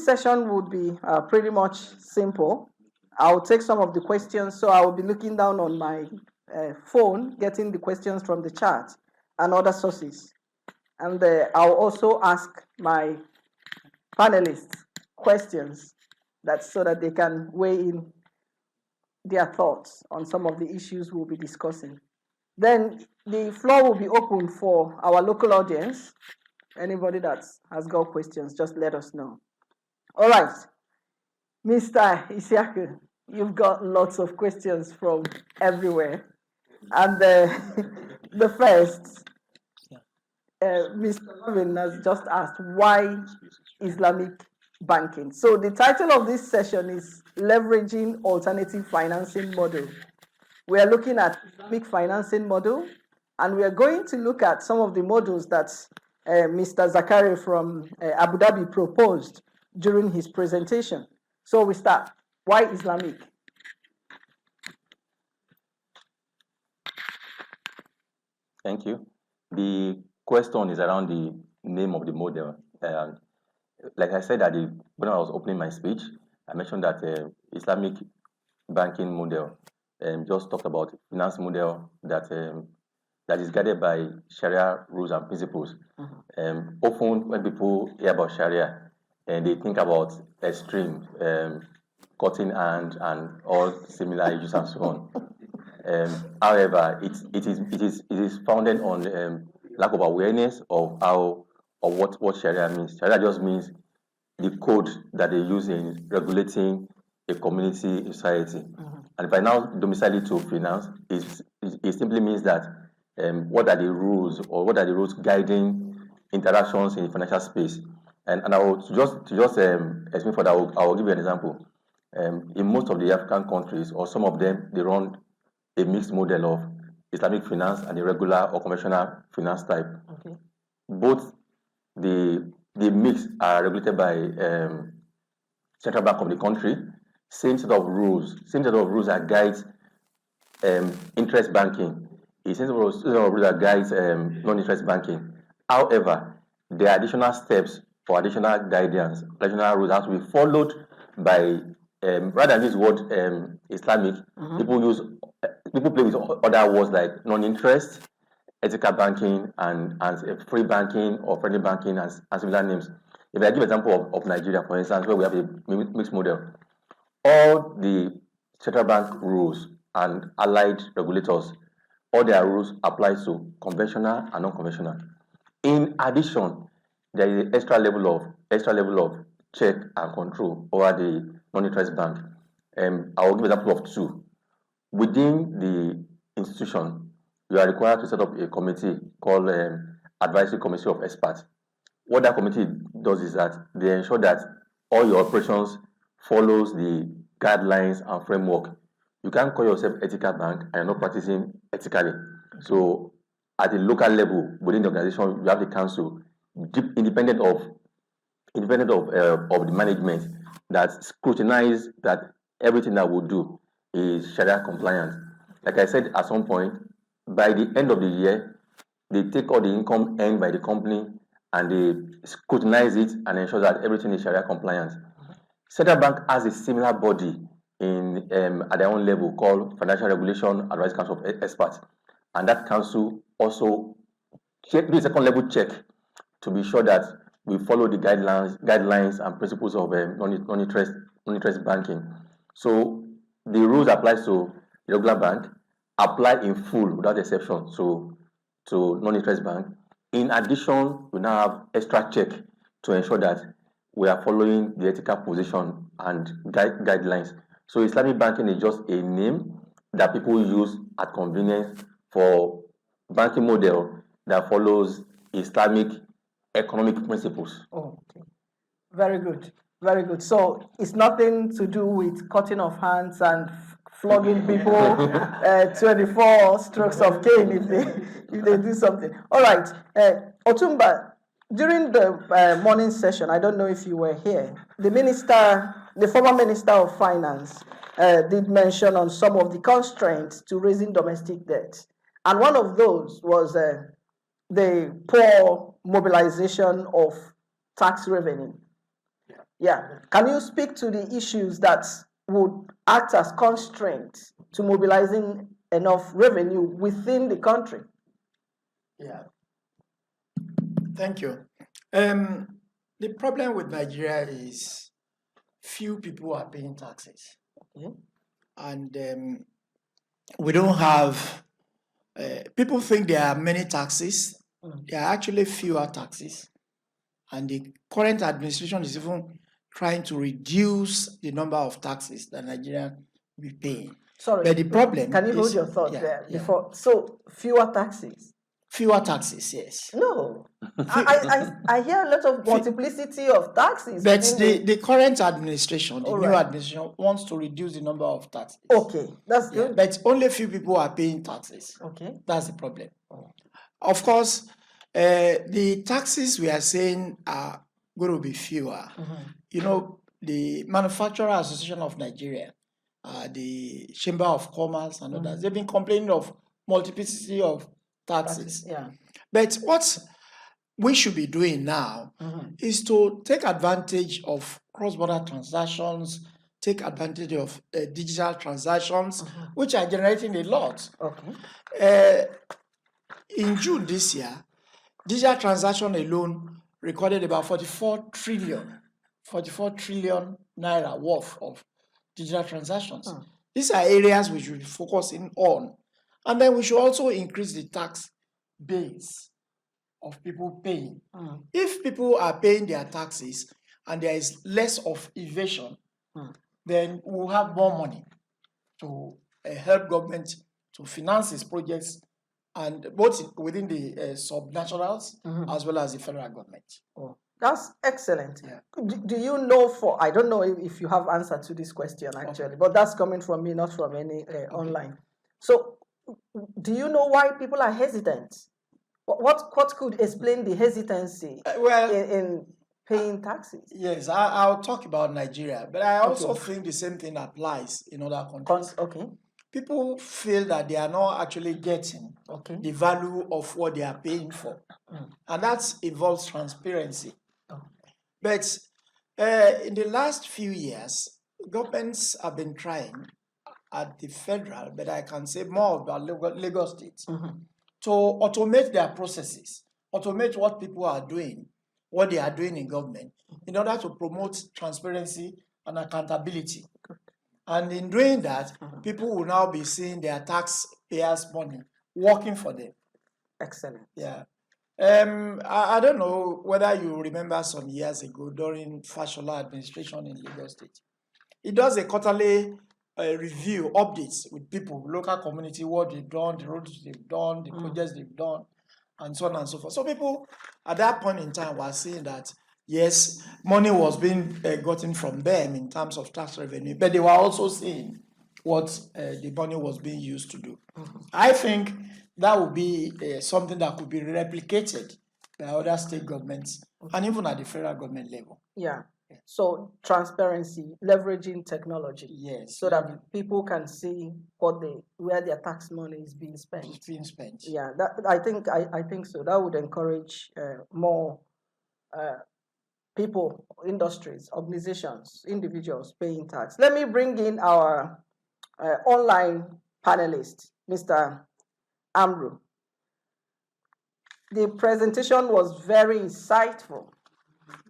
this session would be pretty much simple. I'll take some of the questions, so I will be looking down on my phone, getting the questions from the chat and other sources. And I'll also ask my panelists questions so that they can weigh in their thoughts on some of the issues we'll be discussing. Then the floor will be open for our local audience. Anybody that has got questions, just let us know. All right, Mr. Isiaku, you've got lots of questions from everywhere. And the first, Mr. Lovin has just asked, why Islamic banking? So the title of this session is Leveraging Alternative Financing Model. We are looking at Islamic financing model, and we are going to look at some of the models that Mr. Zakari from Abu Dhabi proposed during his presentation. So we start. Why Islamic? Thank you. The question is around the name of the model. Like I said when I was opening my speech, I mentioned that Islamic banking model just talked about finance model that is guided by Sharia rules and principles. Often when people hear about Sharia, and they think about extreme, cutting hand and all similar issues and so on. However, it is founded on lack of awareness of what Sharia means. Sharia just means the code that they use in regulating a community, a society. And if I now domicile it to finance, it simply means that what are the rules guiding interactions in the financial space? And I will just explain for that. I will give you an example. In most of the African countries, or some of them, they run a mixed model of Islamic finance and the regular or conventional finance type. Okay. Both the mix are regulated by central bank of the country. Same set of rules that guides interest banking. The same set of rules that guides non-interest banking. However, there are additional steps for additional guidance, additional rules have to be followed by rather than use the word Islamic, people play with other words like non-interest, ethical banking, and free banking or friendly banking and similar names. If I give an example of Nigeria, for instance, where we have a mixed model, all the central bank rules and allied regulators, all their rules apply to conventional and non-conventional. In addition, there is an extra level of check and control over the non-interest bank. I will give an example of two. Within the institution, you are required to set up a committee called Advisory Committee of Experts. What that committee does is that they ensure that all your operations follows the guidelines and framework. You can't call yourself ethical bank and you're not practicing ethically. So at the local level within the organization, you have the council, independent of the management, that scrutinize that everything that we do is Sharia compliant. Like I said, at some point, by the end of the year, they take all the income earned by the company and they scrutinize it and ensure that everything is Sharia compliant. Central Bank has a similar body at their own level called Financial Regulation Advisory Council of Experts, and that council also do a second level check to be sure that we follow the guidelines and principles of non-interest banking. So the rules apply to the regular bank, apply in full without exception to non-interest bank. In addition, we now have extra check to ensure that we are following the ethical position and guidelines. So Islamic banking is just a name that people use at convenience for banking model that follows Islamic economic principles. Oh, okay. Very good. Very good. So it's nothing to do with cutting off hands and flogging people 24 strokes of cane if they do something. All right. Otumba, during the morning session, I don't know if you were here, the former Minister of Finance did mention on some of the constraints to raising domestic debt. And one of those was the poor mobilization of tax revenue. Yeah. Can you speak to the issues that would act as constraints to mobilizing enough revenue within the country? Yeah. Thank you. The problem with Nigeria is few people are paying taxes. Okay. And we don't have, people think there are many taxes. There are actually fewer taxes. And the current administration is even trying to reduce the number of taxes that Nigeria will be paying. Sorry. But the problem Can you hold is- your thought yeah, there yeah. before? So fewer taxes. Fewer taxes, yes. No. I hear a lot of multiplicity of taxes. But within the current administration, the All new right. administration, wants to reduce the number of taxes. Okay, that's Yeah, good. but only few people are paying taxes. Okay. That's the problem. Of course, the taxes we are saying are going to be fewer. You know, the Manufacturer Association of Nigeria, the Chamber of Commerce and others, they've been complaining of multiplicity of taxes. Yeah. But what we should be doing now is to take advantage of cross-border transactions, take advantage of digital transactions, which are generating a lot. Okay. In June this year, digital transaction alone recorded about 44 trillion naira worth of digital transactions. These are areas we should be focusing on. And then we should also increase the tax base of people paying. If people are paying their taxes and there is less of evasion, then we'll have more money to help government to finance its projects, and both within the subnationals as well as the federal government. Oh, that's excellent. Yeah. Do you know I don't know if you have answer to this question actually, but that's coming from me, not from any online. So do you know why people are hesitant? What could explain the hesitancy in paying taxes? Yes, I'll talk about Nigeria, but I also think the same thing applies in other countries. Okay. People feel that they are not actually getting the value of what they are paying for. And that involves transparency. But in the last few years, governments have been trying at the federal, but I can say more about Lagos State, to automate their processes, automate what people are doing, what they are doing in government, in order to promote transparency and accountability. And in doing that, people will now be seeing their taxpayers' money working for them. Excellent. Yeah. I don't know whether you remember some years ago during Fashola administration in Lagos State. It does a quarterly review, updates with people, local community, what they've done, the roads they've done, the projects they've done, and so on and so forth. So people at that point in time were saying that, yes, money was being gotten from them in terms of tax revenue, but they were also seeing what the money was being used to do. I think that would be something that could be replicated by other state governments and even at the federal government level. Yeah. So transparency, leveraging technology, yes, so that people can see where their tax money is being spent. It's being spent. Yeah, I think so. That would encourage more people, industries, organizations, individuals paying tax. Let me bring in our online panelist, Mr. Amru. The presentation was very insightful.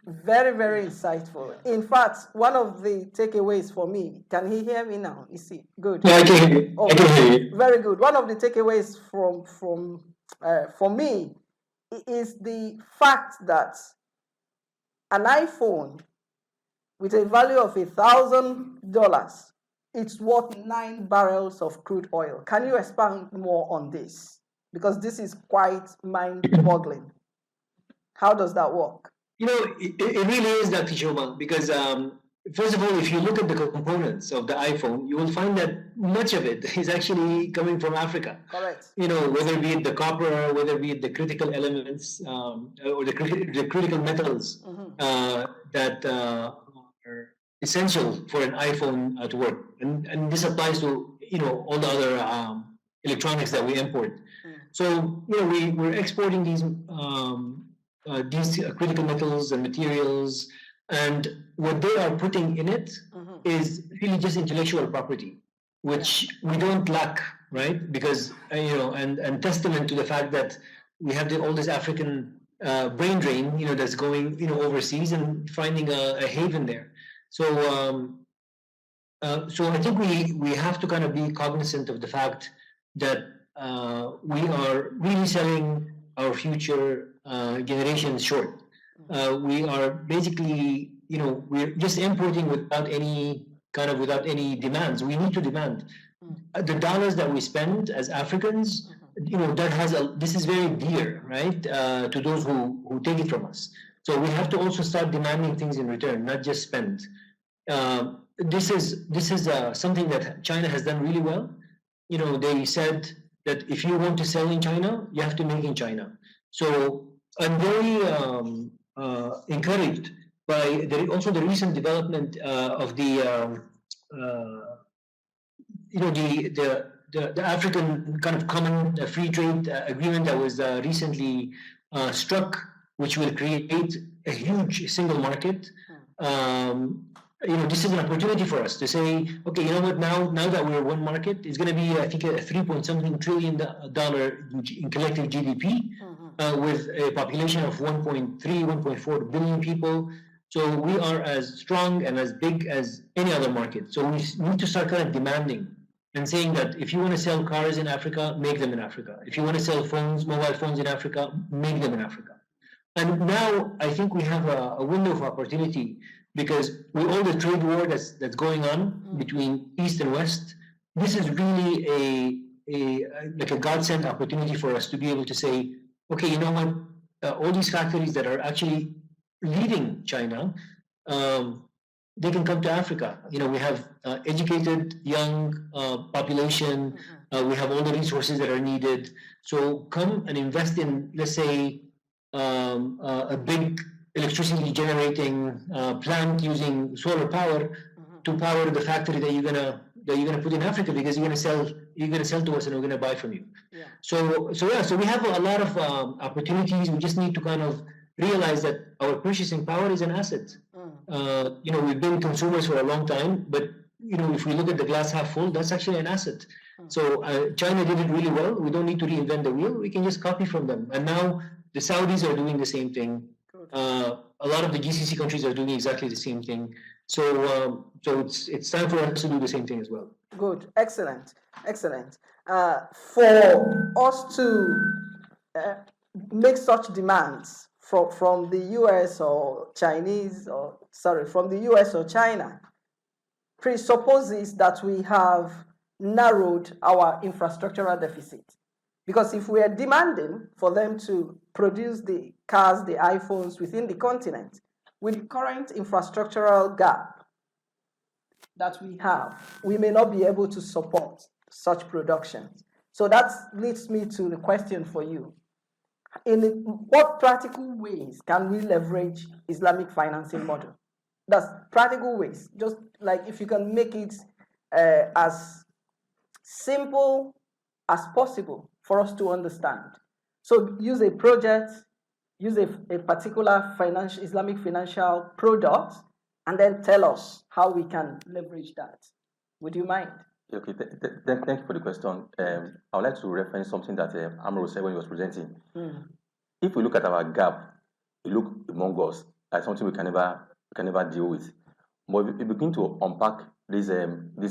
Very, very insightful. In fact, one of the takeaways for me, can he hear me now? You see, good. Yeah, I can hear you. I can hear you. Very good. One of the takeaways for me is the fact that an iPhone with a value of $1,000, it's worth 9 barrels of crude oil. Can you expand more on this? Because this is quite mind-boggling. How does that work? You know, it really is, Dr. Shoma, because first of all, if you look at the components of the iPhone, you will find that much of it is actually coming from Africa. Correct. You know, whether be it the copper, whether be it the critical elements or the critical metals that are essential for an iPhone to work, and this applies to all the other electronics that we import. So we're exporting these critical metals and materials And what they are putting in it is really just intellectual property, which we don't lack, right? Because and testament to the fact that we have all this African brain drain, that's going, overseas and finding a haven there. So I think we have to kind of be cognizant of the fact that we are really selling our future generations short. We are basically, we're just importing without any demands. We need to demand. The dollars that we spend as Africans, this is very dear, right, to those who take it from us. So we have to also start demanding things in return, not just spend. This is something that China has done really well. They said that if you want to sell in China, you have to make in China. So I'm very encouraged by the recent development of the African kind of common free trade agreement that was recently struck, which will create a huge single market. This is an opportunity for us to say, okay, you know what? Now that we're one market, it's going to be, I think, a $3.something trillion in collective GDP, with a population of 1.3, 1.4 billion people. So we are as strong and as big as any other market. So we need to start kind of demanding and saying that if you want to sell cars in Africa, make them in Africa. If you want to sell mobile phones in Africa, make them in Africa. And now I think we have a window of opportunity, because with all the trade war that's going on between East and West, this is really like a godsend opportunity for us to be able to say, okay, you know what? All these factories that are actually leaving China, they can come to Africa. We have educated young population. We have all the resources that are needed. So come and invest in, let's say, a big electricity generating plant using solar power to power the factory that you're gonna put in Africa, because you're gonna sell to us and we're gonna buy from you. Yeah. So we have a lot of opportunities. We just need to kind of realize that our purchasing power is an asset. We've been consumers for a long time, but if we look at the glass half full, that's actually an asset. So China did it really well. We don't need to reinvent the wheel. We can just copy from them. And now the Saudis are doing the same thing. A lot of the GCC countries are doing exactly the same thing. So it's time for us to do the same thing as well. Good, excellent. For us to make such demands from the US or from the US or China, presupposes that we have narrowed our infrastructural deficit. Because if we are demanding for them to produce the cars, the iPhones within the continent, with the current infrastructural gap that we have, we may not be able to support such production. So that leads me to the question for you. In what practical ways can we leverage Islamic financing model? That's practical ways, just like if you can make it as simple as possible for us to understand. So use a project, use a particular Islamic financial product, and then tell us how we can leverage that. Would you mind? Okay, thank you for the question. I would like to reference something that Amro said when he was presenting. If we look at our gap, we look among us as something we can never deal with. But if we begin to unpack this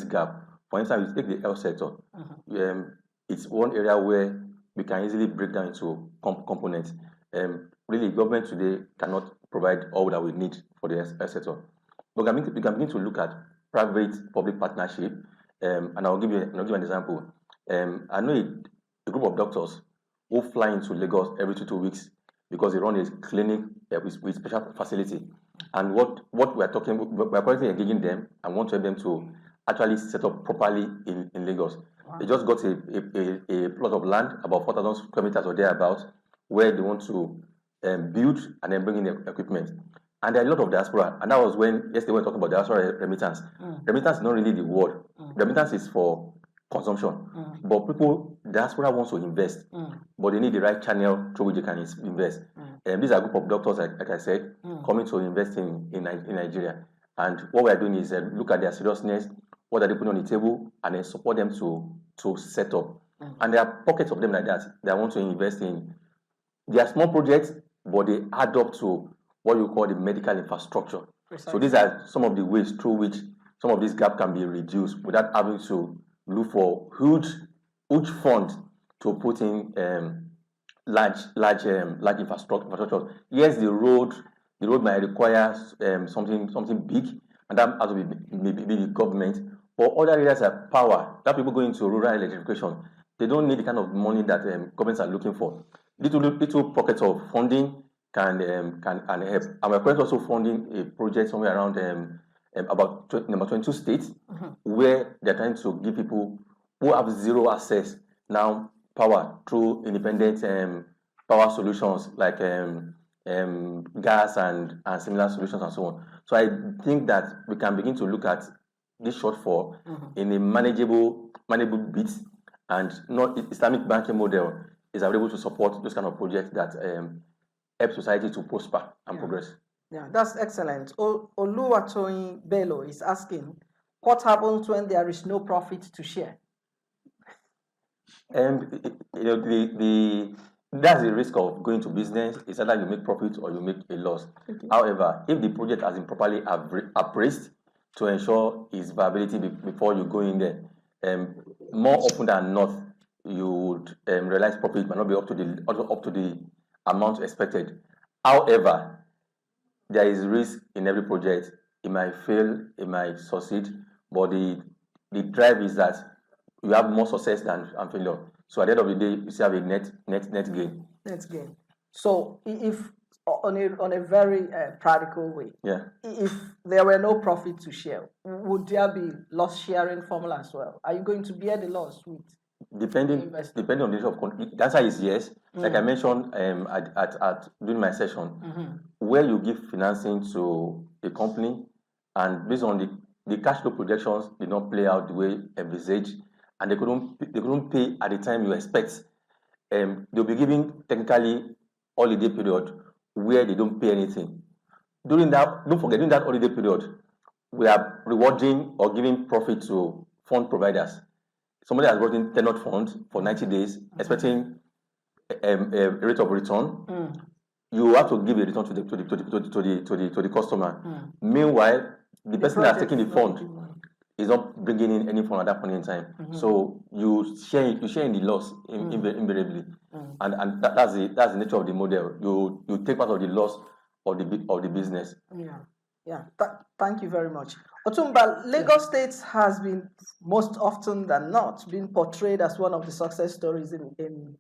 gap, for instance, you take the health sector. It's one area where we can easily break down into components. Really, government today cannot provide all that we need for the health sector. But we can begin to look at private-public partnership. And I'll give you an example. I know a group of doctors who fly into Lagos every 2 weeks because they run a clinic with special facility. And what we are talking, we're currently engaging them and want to help them to actually set up properly in Lagos. Wow. They just got a plot of land, about 4,000 square meters or thereabouts, where they want to build and then bring in the equipment. And there are a lot of diaspora. And that was when, yesterday we were talking about diaspora remittance. Remittance is not really the word. Remittance is for consumption. But diaspora wants to invest, but they need the right channel through which they can invest. these are a group of doctors, like I said, coming to invest in Nigeria. And what we are doing is look at their seriousness, what are they putting on the table, and then support them to set up. And there are pockets of them like that that want to invest in. They are small projects, but they add up to what you call the medical infrastructure. Precisely. So these are some of the ways through which some of this gap can be reduced without having to look for huge funds to put in large infrastructure. Yes, the road might require something big, and that has to be maybe the government. But other areas of power, that people going into rural electrification, they don't need the kind of money that governments are looking for. Little pockets of funding can help. And we're currently also funding a project somewhere around about number 22 states, where they're trying to give people who have zero access now power through independent power solutions like gas and similar solutions and so on. So I think that we can begin to look at this shortfall in a manageable bit, and not Islamic banking model is able to support those kind of projects that help society to prosper and progress. Yeah, that's excellent. Oluwatoyin Bello is asking, what happens when there is no profit to share? And that's the risk of going to business. It's either you make profit or you make a loss. Okay. However, if the project has been properly appraised to ensure its viability before you go in there, more often than not, you would realize profit might not be up to the amount expected. However, there is risk in every project. It might fail, it might succeed, but the drive is that you have more success than failure. So at the end of the day, you still have a net gain. Net gain. So if on a very practical way, if there were no profit to share, would there be loss sharing formula as well? Are you going to bear the loss with? Depending on the nature of country, the answer is yes. Like I mentioned during my session, where you give financing to a company, and based on the cash flow projections did not play out the way envisaged, and they couldn't pay at the time you expect, they'll be giving technically holiday period where they don't pay anything. During that holiday period, we are rewarding or giving profit to fund providers. Somebody has brought in tenured funds for 90 days, expecting a rate of return. You have to give a return to the customer. Meanwhile, the person that's taking the fund is not bringing in any fund at that point in time. So you share in the loss invariably, and that's the nature of the model. You take part of the loss of the business. Yeah. Thank you very much. Otumba, Lagos State has been most often than not been portrayed as one of the success stories in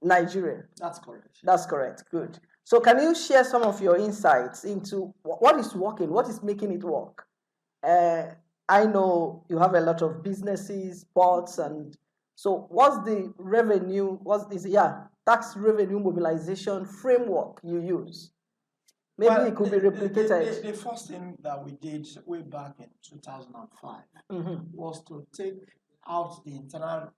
Nigeria. That's correct. That's correct. Good. So can you share some of your insights into what is working, what is making it work? I know you have a lot of businesses, ports, and so what's the revenue? Tax revenue mobilization framework you use? Maybe it could be replicated. The first thing that we did way back in 2005 was to take out the internal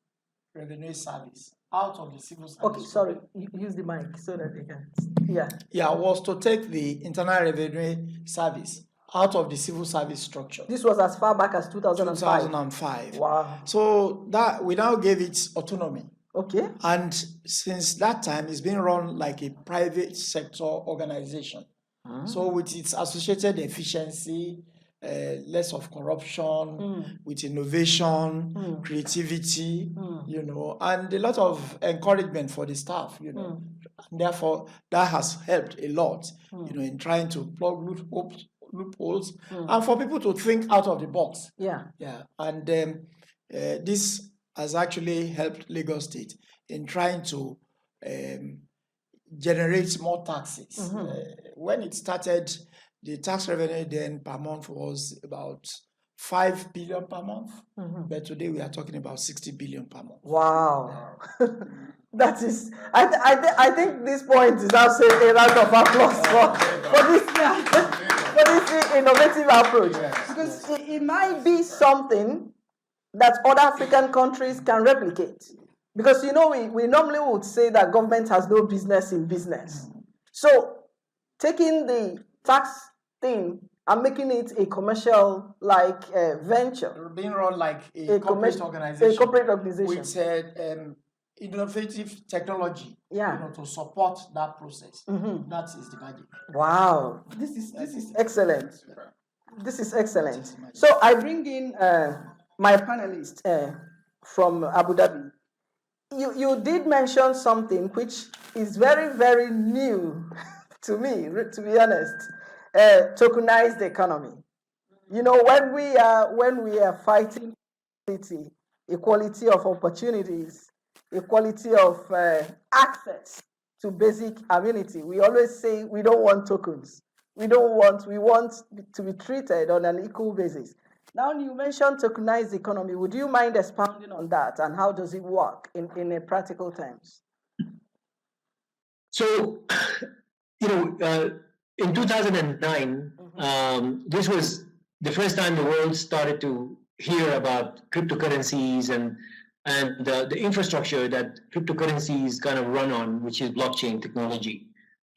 revenue service out of the civil service. Okay, sorry, use the mic so that they can. Was to take the internal revenue service out of the civil service structure. This was as far back as 2005. 2005. Wow. So that we now gave it autonomy. Okay. And since that time, it's been run like a private sector organization. So with its associated efficiency, less of corruption, with innovation, creativity, and a lot of encouragement for the staff, And therefore, that has helped a lot, in trying to plug loopholes and for people to think out of the box. Yeah. And this has actually helped Lagos State in trying to generate more taxes. When it started, the tax revenue then per month was about 5 billion per month, but today we are talking about 60 billion per month. Wow. That is, I think this point is also a round of applause for this innovative approach. Because it might be something that other African countries can replicate. Because we normally would say that government has no business in business. So taking the tax thing and making it a commercial like venture, being run like a corporate organization with innovative technology, to support that process. That is the magic. Wow, this is excellent. This is excellent. So I bring in my panelist from Abu Dhabi. You did mention something which is very, very new to me, to be honest. Tokenized economy. You know, when we are fighting equality of opportunities, equality of access to basic amenity, we always say we don't want tokens. We want to be treated on an equal basis. Now you mentioned tokenized economy. Would you mind expounding on that and how does it work in a practical terms? So, in 2009, this was the first time the world started to hear about cryptocurrencies and the infrastructure that cryptocurrencies kind of run on, which is blockchain technology,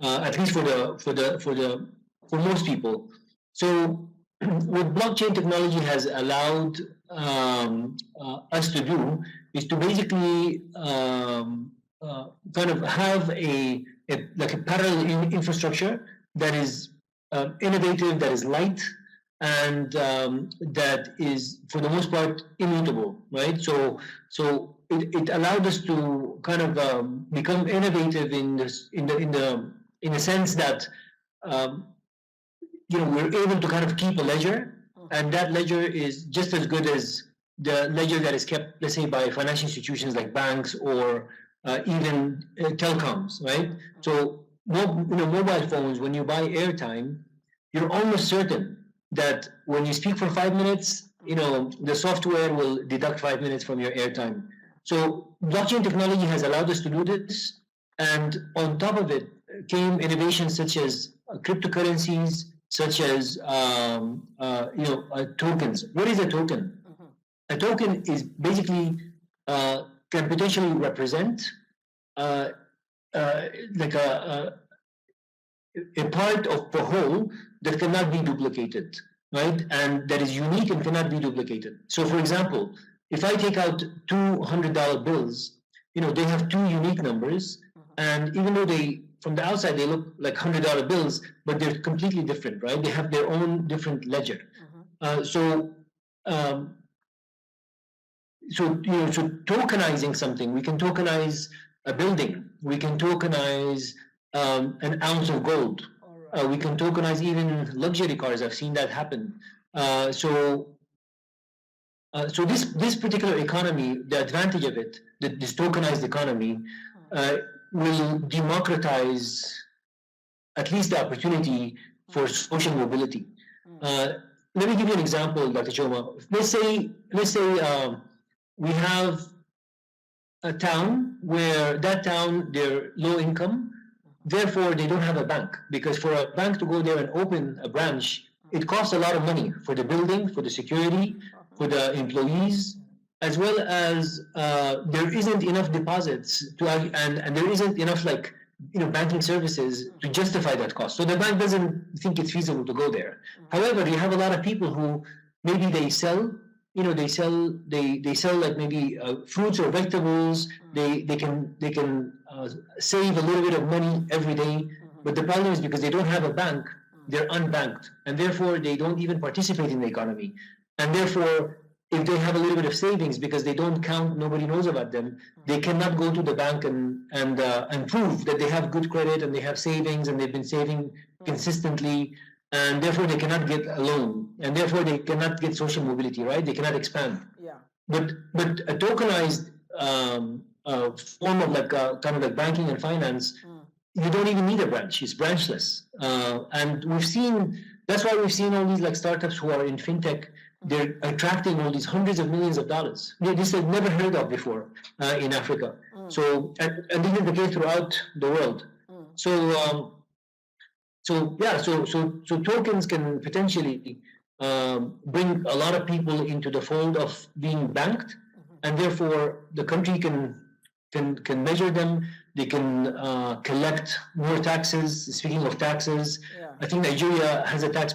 at least for most people. So, what blockchain technology has allowed us to do is to basically kind of have a parallel infrastructure that is innovative, that is light, and that is, for the most part, immutable, right? So it allowed us to kind of become innovative in the sense that we're able to kind of keep a ledger, and that ledger is just as good as the ledger that is kept, let's say, by financial institutions like banks or even telecoms, right? So, mobile phones, when you buy airtime, you're almost certain that when you speak for 5 minutes, the software will deduct 5 minutes from your airtime. So, blockchain technology has allowed us to do this, and on top of it came innovations such as cryptocurrencies, such as tokens. What is a token? A token is basically can potentially represent like a part of the whole that cannot be duplicated, right? And that is unique and cannot be duplicated. So, for example, if I take out $200 bills, they have two unique numbers, and even though from the outside they look like $100 bills, but they're completely different, right? They have their own different ledger. So tokenizing something, we can tokenize a building, we can tokenize an ounce of gold, we can tokenize even luxury cars. I've seen that happen. So this particular economy, the advantage of it, this tokenized economy, will democratize at least the opportunity for social mobility. Let me give you an example, Dr. Choma. Let's say we have a town where they're low income, therefore they don't have a bank, because for a bank to go there and open a branch, it costs a lot of money for the building, for the security, for the employees, as well as there isn't enough deposits and there isn't enough banking services to justify that cost. So the bank doesn't think it's feasible to go there. However, you have a lot of people who maybe they sell like maybe fruits or vegetables. They can save a little bit of money every day. But the problem is, because they don't have a bank, they're unbanked, and therefore they don't even participate in the economy. And therefore, if they have a little bit of savings, because they don't count, nobody knows about them, they cannot go to the bank and prove that they have good credit and they have savings and they've been saving consistently, and therefore they cannot get a loan, and therefore they cannot get social mobility, right? They cannot expand. Yeah. But a tokenized form of kind of like banking and finance, you don't even need a branch. It's branchless, and that's why we've seen all these startups who are in fintech. They're attracting all these hundreds of millions of dollars. This is never heard of before in Africa. So and this is the case throughout the world. So tokens can potentially bring a lot of people into the fold of being banked, and therefore the country can can measure them. They can collect more taxes. Speaking of taxes, Yeah. I think Nigeria has a tax,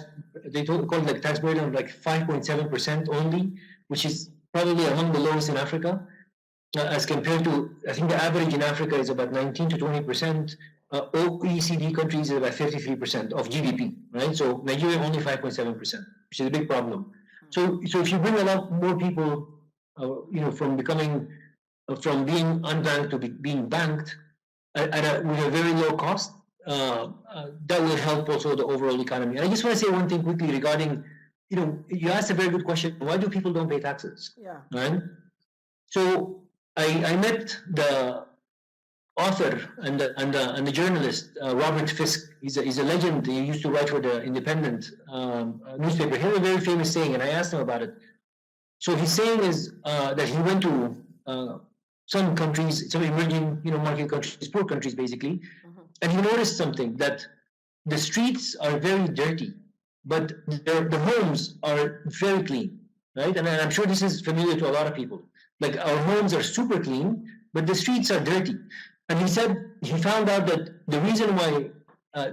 they call it like tax burden of like 5.7% only, which is probably among the lowest in Africa, as compared to, I think the average in Africa is about 19 to 20%. OECD countries is about 33% of GDP, right? So Nigeria only 5.7%, which is a big problem. So if you bring a lot more people, from from being unbanked to being banked with a very low cost, that will help also the overall economy. And I just want to say one thing quickly regarding, you asked a very good question. Why do people don't pay taxes? Yeah. Right? So I met the author and the journalist Robert Fisk. He's a legend. He used to write for the Independent newspaper. He has a very famous saying, and I asked him about it. So his saying is that he went to some countries, some emerging market countries, poor countries basically, and he noticed something, that the streets are very dirty, but the homes are very clean, right? And I'm sure this is familiar to a lot of people. Like our homes are super clean, but the streets are dirty. And he said he found out that the reason why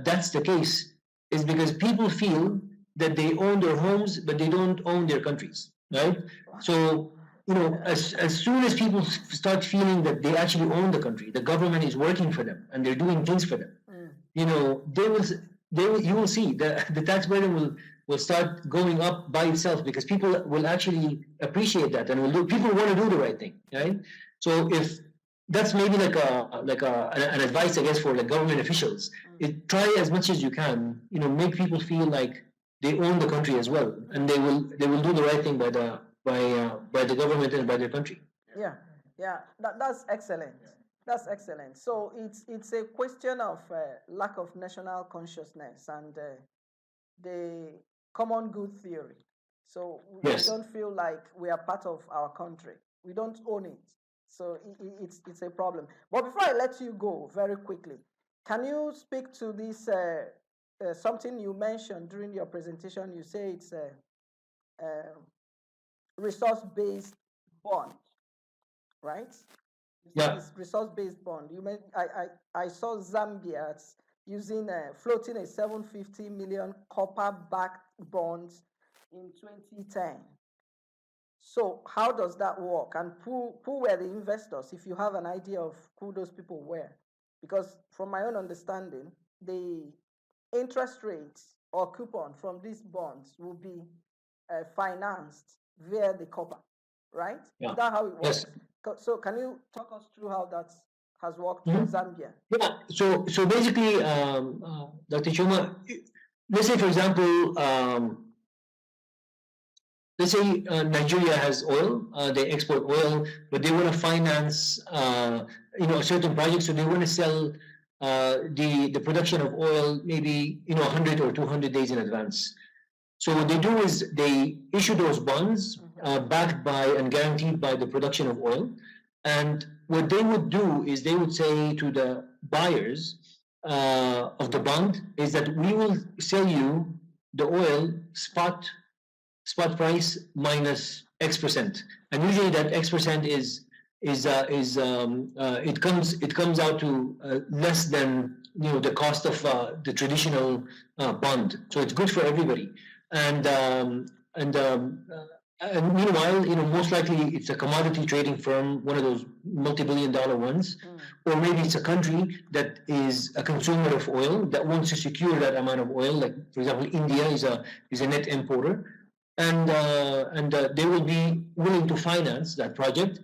that's the case is because people feel that they own their homes, but they don't own their countries, right? So, as soon as people start feeling that they actually own the country, the government is working for them and they're doing things for them, you will see the tax burden will start going up by itself, because people will actually appreciate that and people want to do the right thing, right? So if that's maybe like an advice, I guess, for like government officials, try as much as you can, make people feel like they own the country as well, and they will do the right thing by the government and by their country. Yeah, that's excellent. That's excellent. So it's a question of lack of national consciousness and the common good theory. So we Yes. don't feel like we are part of our country. We don't own it. So it's a problem. But before I let you go very quickly, can you speak to this something you mentioned during your presentation? You say it's a resource-based bond, right? Yeah. It's resource-based bond. I saw Zambia using floating a 750 million copper-backed bonds in 2010. So how does that work? And who were the investors, if you have an idea of who those people were? Because from my own understanding, the interest rates or coupon from these bonds will be financed via the copper, right? Yeah. Is that how it works? Yes. So can you talk us through how that has worked for Zambia? Yeah. So basically, Dr. Chuma, let's say, for example, let's say Nigeria has oil, they export oil, but they want to finance a certain project, so they want to sell the production of oil maybe 100 or 200 days in advance. So what they do is they issue those bonds backed by and guaranteed by the production of oil. And what they would do is they would say to the buyers of the bond is that we will sell you the oil spot price minus X%, and usually that X% it comes out to less than the cost of the traditional bond. So it's good for everybody. And meanwhile, most likely it's a commodity trading firm, one of those multi-billion-dollar ones, or maybe it's a country that is a consumer of oil that wants to secure that amount of oil. Like, for example, India is a net importer, and they will be willing to finance that project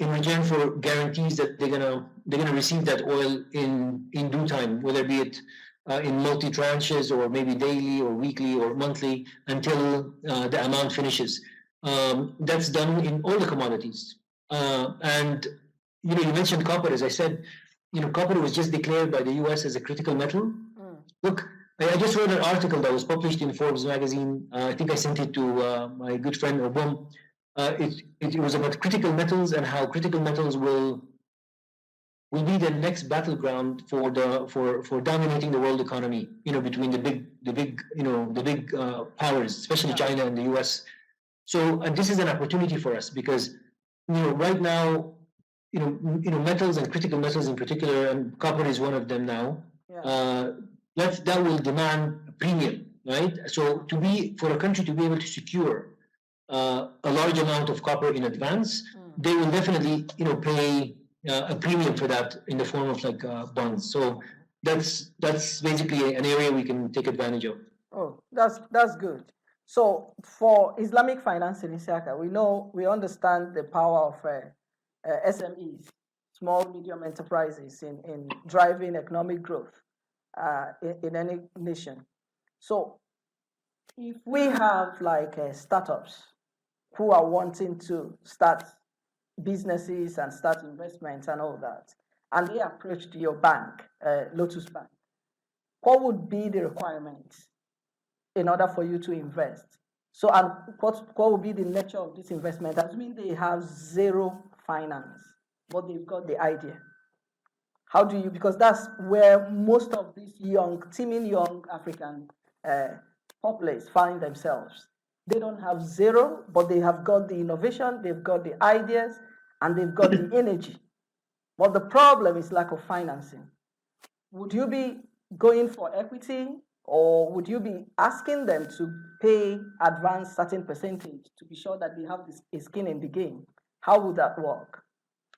in return for guarantees that they're gonna receive that oil in due time, whether be it in multi tranches or maybe daily or weekly or monthly until the amount finishes. That's done in all the commodities. And you mentioned copper. As I said, copper was just declared by the U.S. as a critical metal. Look, I just read an article that was published in Forbes magazine. I think I sent it to my good friend Obom. It was about critical metals and how critical metals will be the next battleground for dominating the world economy. Between the big powers, especially China and the U.S. So, and this is an opportunity for us because right now, metals and critical metals in particular, and copper is one of them now. Yeah. That will demand a premium, right? So for a country to be able to secure a large amount of copper in advance, they will definitely pay a premium for that in the form of like bonds. So that's basically an area we can take advantage of. Oh, that's good. So for Islamic financing in Siaka, we understand the power of SMEs, small medium enterprises, in driving economic growth in any nation. So if we have like startups who are wanting to start businesses and start investments and all that, and they approached your bank, Lotus Bank, what would be the requirements in order for you to invest? So, and what will be the nature of this investment? Assuming they have zero finance, but they've got the idea. How do you, because that's where most of these teeming young African populace find themselves. They don't have zero, but they have got the innovation, they've got the ideas, and they've got the energy. But the problem is lack of financing. Would you be going for equity, or would you be asking them to pay advance certain percentage to be sure that they have a skin in the game? How would that work?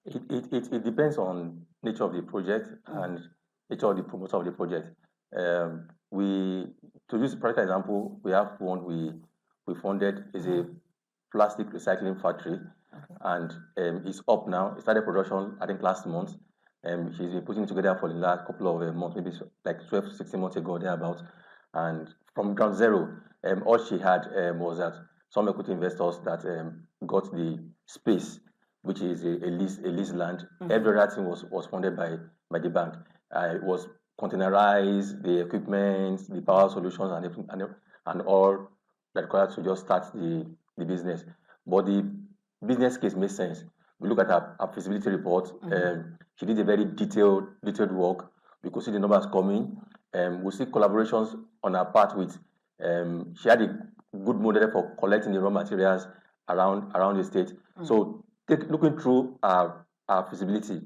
It depends on nature of the project and nature of the promoter of the project. To use a practical example, we have one we funded is a plastic recycling factory, and it's up now. It started production I think last month. She's been putting it together for the last couple of months, maybe like 12, 16 months ago, thereabouts. And from ground zero, all she had was that some equity investors that got the space, which is a lease land. Every other thing was funded by the bank. It was containerized, the equipment, the power solutions, and all that required to just start the business. But the business case makes sense. We look at her feasibility report. She did a very detailed work. We could see the numbers coming. We see collaborations on her part with. She had a good model for collecting the raw materials around the state. So looking through our feasibility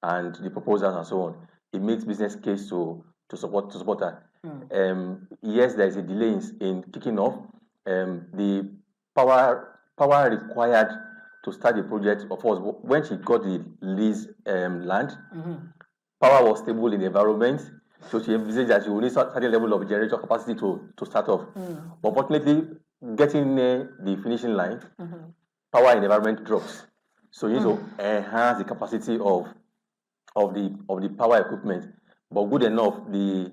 and the proposals and so on, it makes business case to support her. Yes, there is a delay in kicking off. The power required to start the project, of course, when she got the lease land, power was stable in the environment, so she envisaged that she would need a certain level of generator capacity to start off. But unfortunately, getting near the finishing line, power in the environment drops. So you need to enhance the capacity of the power equipment. But good enough, the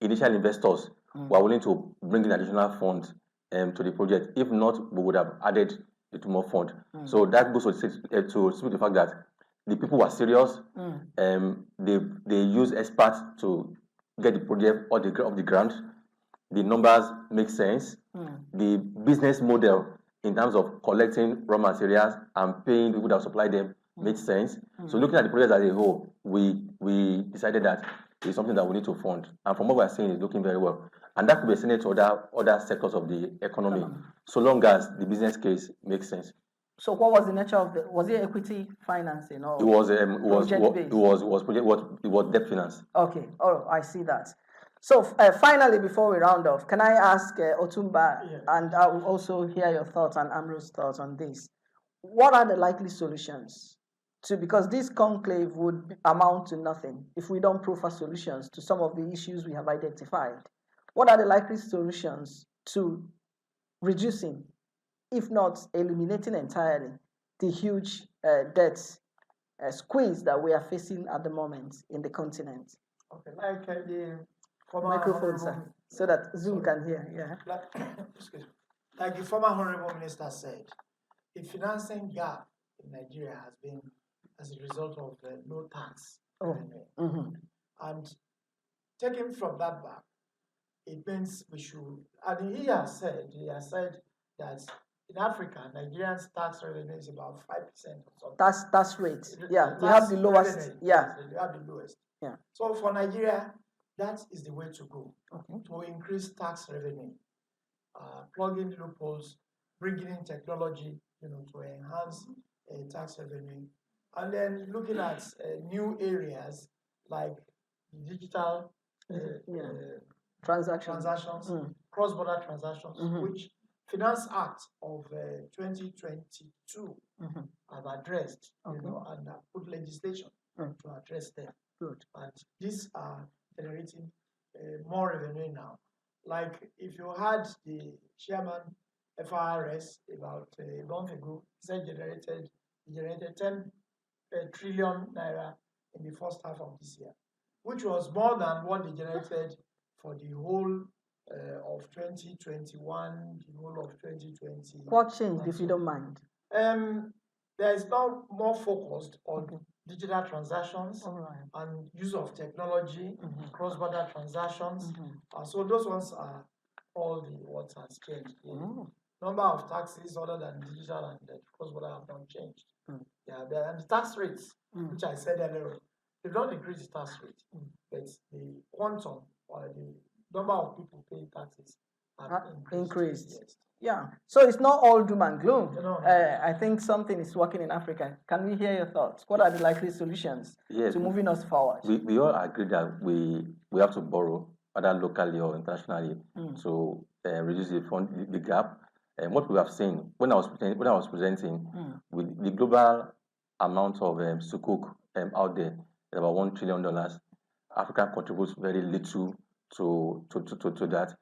initial investors were willing to bring in additional funds to the project. If not, we would have added a little more fund. So that goes to speak the fact that the people were serious. They use experts to get the project off the ground. The numbers make sense. The business model in terms of collecting raw materials and paying people that supply them made sense. So looking at the project as a whole, we decided that it's something that we need to fund. And from what we're seeing, it's looking very well. And that could be extended to other sectors of the economy, so long as the business case makes sense. So what was the nature of was it equity financing or it was debt finance. Okay, oh, I see that. So finally, before we round off, can I ask Otumba, and I will also hear your thoughts and Amro's thoughts on this. What are the likely solutions because this conclave would amount to nothing if we don't proffer solutions to some of the issues we have identified? What are the likely solutions to reducing, if not eliminating entirely, the huge debt squeeze that we are facing at the moment in the continent? Okay, like the former microphone, sir, so that Zoom can hear. Yeah. Like the former honorable minister said, the financing gap in Nigeria has been as a result of no tax. And taking from that back, it means we should. And he has said that in Africa, Nigerians' tax revenue is about 5% or something. Tax rate. Yeah, we have the lowest. Revenue, yeah, we have the lowest. Yeah. So for Nigeria, that is the way to go. To increase tax revenue, plugging loopholes, bringing in technology, to enhance tax revenue, And then looking at new areas like digital Transactions. transactions, cross-border transactions, which Finance Act of 2022 have addressed, and have put legislation to address them. Good. And these are generating more revenue now. Like if you had the chairman FRS about a month ago, he said generated 10 trillion naira in the first half of this year, which was more than what they generated for the whole of 2021, the whole of 2020. What changed, if you don't mind? There is now more focused on digital transactions and use of technology, cross-border transactions. So those ones are all the what has changed. The number of taxes other than digital and cross-border have not changed. Yeah, and the tax rates, which I said earlier, they've not increased the tax rate, but the quantum or the number of people paying taxes have increased. Yes. Yeah, so it's not all doom and gloom. No. I think something is working in Africa. Can we hear your thoughts? What are the likely solutions to moving us forward? We all agree that we have to borrow, either locally or internationally, to reduce the gap. And what we have seen when I was presenting, with the global amount of sukuk out there, about $1 trillion. Africa contributes very little to that.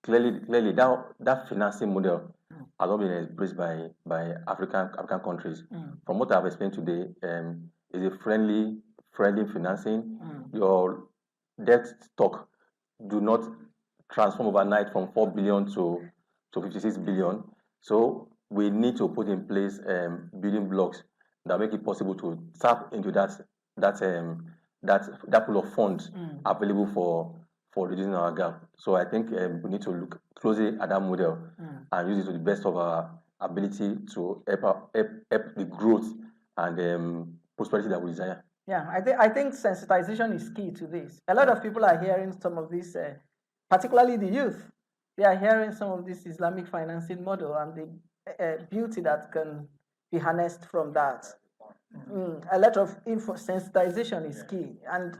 Clearly, that financing model has not been embraced by African countries. From what I've explained today, is a friendly financing. Your debt stock do not transform overnight from 4 billion to 56 billion. So we need to put in place building blocks that make it possible to tap into that pool of funds available for reducing our gap. So I think we need to look closely at that model and use it to the best of our ability to help the growth and prosperity that we desire. Yeah, I think sensitization is key to this. A lot of people are hearing some of this, particularly the youth. They are hearing some of this Islamic financing model and the beauty that can be harnessed from that. A lot of sensitization is key, and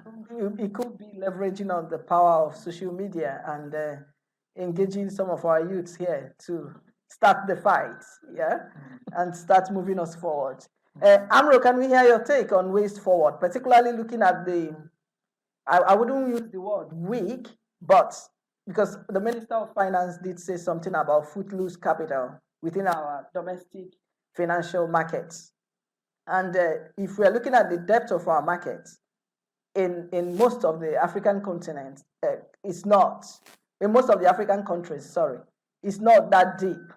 it could be leveraging on the power of social media and engaging some of our youths here to start the fight, and start moving us forward. Amro, can we hear your take on ways forward, particularly looking at I wouldn't use the word weak, but because the Minister of Finance did say something about footloose capital within our domestic financial markets. And if we're looking at the depth of our markets in most of the African continent, it's not, in most of the African countries, it's not that deep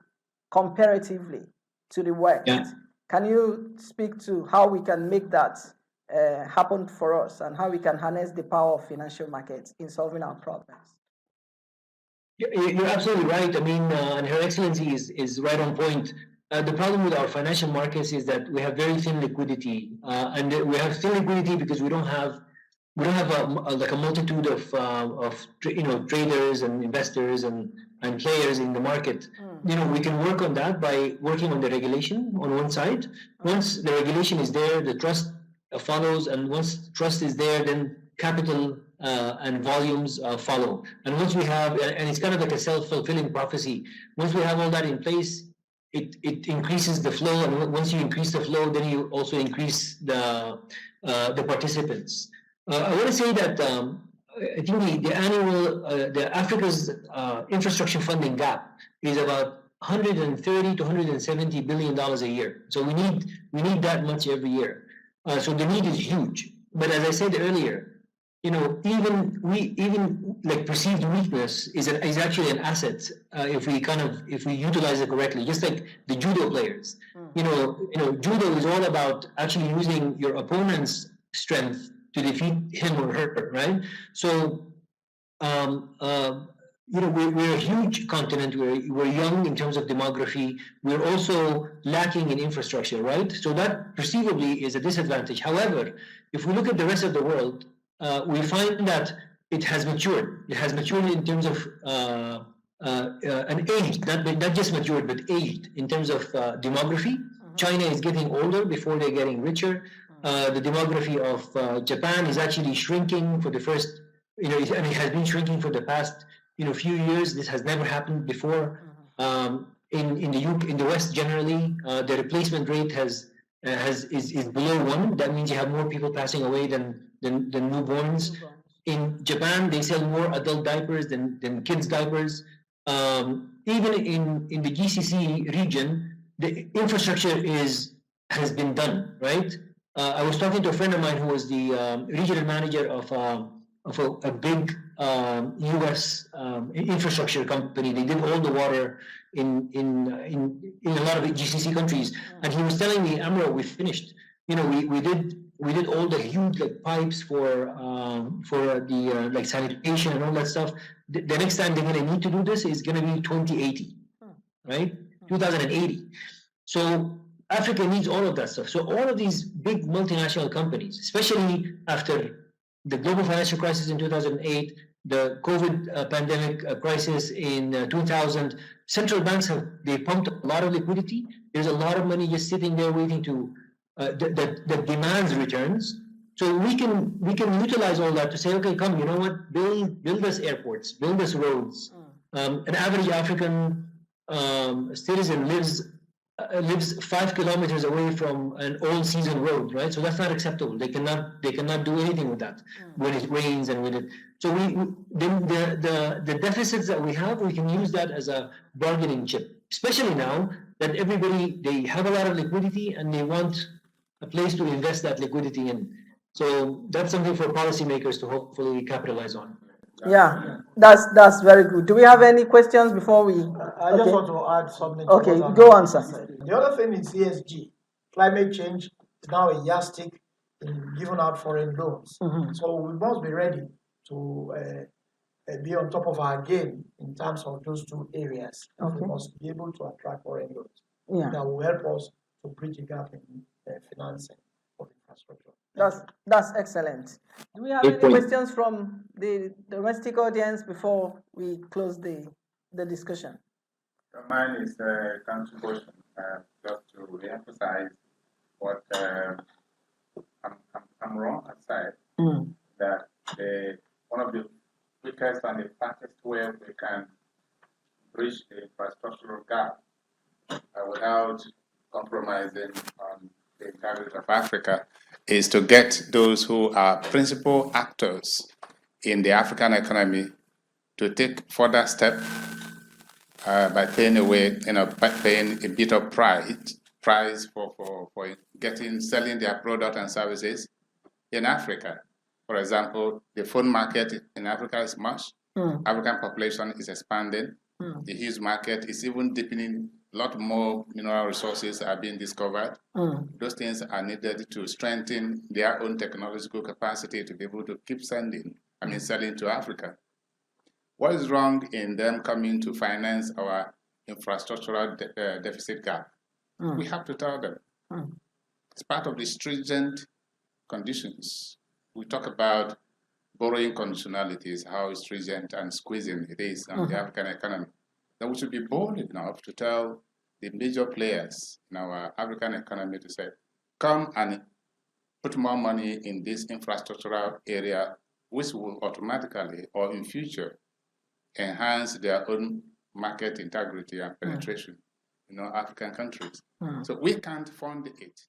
comparatively to the West. Yeah. Can you speak to how we can make that happen for us and how we can harness the power of financial markets in solving our problems? You're absolutely right. I mean, and Her Excellency is right on point. The problem with our financial markets is that we have very thin liquidity, and we have thin liquidity because we don't have a multitude of traders and investors and players in the market. We can work on that by working on the regulation on one side. Once the regulation is there, the trust follows, and once trust is there, then capital and volumes follow. And once we have, and it's kind of like a self-fulfilling prophecy. Once we have all that in place, it increases the flow, and once you increase the flow, then you also increase the participants. I want to say that I think the annual the Africa's infrastructure funding gap is about 130 to 170 billion dollars a year. So we need that much every year. So the need is huge. But as I said earlier, even like perceived weakness is actually an asset if we utilize it correctly. Just like the judo players, judo is all about actually using your opponent's strength to defeat him or her, right? So, we're a huge continent. We're young in terms of demography. We're also lacking in infrastructure, right? So that perceivably is a disadvantage. However, if we look at the rest of the world, we find that it has matured. It has matured in terms of an age, not just matured, but aged in terms of demography, China is getting older before they're getting richer. The demography of Japan is actually shrinking for the first, and it has been shrinking for the past, few years. This has never happened before. In the UK, in the West generally, the replacement rate is below 1. That means you have more people passing away than newborns. In Japan, they sell more adult diapers than kids diapers. Even in the GCC region, the infrastructure has been done, right? I was talking to a friend of mine who was the regional manager of a big U.S. Infrastructure company. They did all the water in a lot of GCC countries, and he was telling me, Amro, we finished. We did all the huge pipes for the sanitation and all that stuff. The next time they're going to need to do this is going to be 2080, right? 2080. So Africa needs all of that stuff. So all of these big multinational companies, especially after the global financial crisis in 2008, the COVID pandemic crisis in 2000, central banks they pumped a lot of liquidity. There's a lot of money just sitting there waiting to that demands returns. So we can utilize all that to say, okay, come, you know what, build us airports, build us roads. An average African citizen lives 5 kilometers away from an all-season road, right? So that's not acceptable. They cannot do anything with that when it rains and when it. So then the deficits that we have, we can use that as a bargaining chip, especially now that they have a lot of liquidity and they want a place to invest that liquidity in. So that's something for policymakers to hopefully capitalize on. Yeah, that's very good. Do we have any questions before we? I just want to add something. Okay, go on, sir. The other thing is ESG. Climate change is now a yardstick in giving out foreign loans. So we must be ready to be on top of our game in terms of those two areas. Okay. We must be able to attract foreign loans. Yeah. That will help us to bridge the gap in financing of infrastructure. That's excellent. Do we have Good any point. questions from the domestic audience before we close the discussion? Mine is a country question, just to reemphasize what I'm wrong aside, that one of the quickest and the fastest way we can bridge the infrastructural gap without compromising on the integrity of Africa is to get those who are principal actors in the African economy to take further steps by paying a bit of price for selling their product and services in Africa. For example, the phone market in Africa is much. African population is expanding. The huge market is even deepening. A lot more mineral resources are being discovered. Those things are needed to strengthen their own technological capacity to be able to keep selling to Africa. What is wrong in them coming to finance our infrastructural deficit gap? We have to tell them. It's part of the stringent conditions. We talk about borrowing conditionalities, how stringent and squeezing it is on the African economy. Then we should be bold enough to tell the major players in our African economy to say, come and put more money in this infrastructural area, which will automatically or in future enhance their own market integrity and penetration in African countries. So we can't fund it.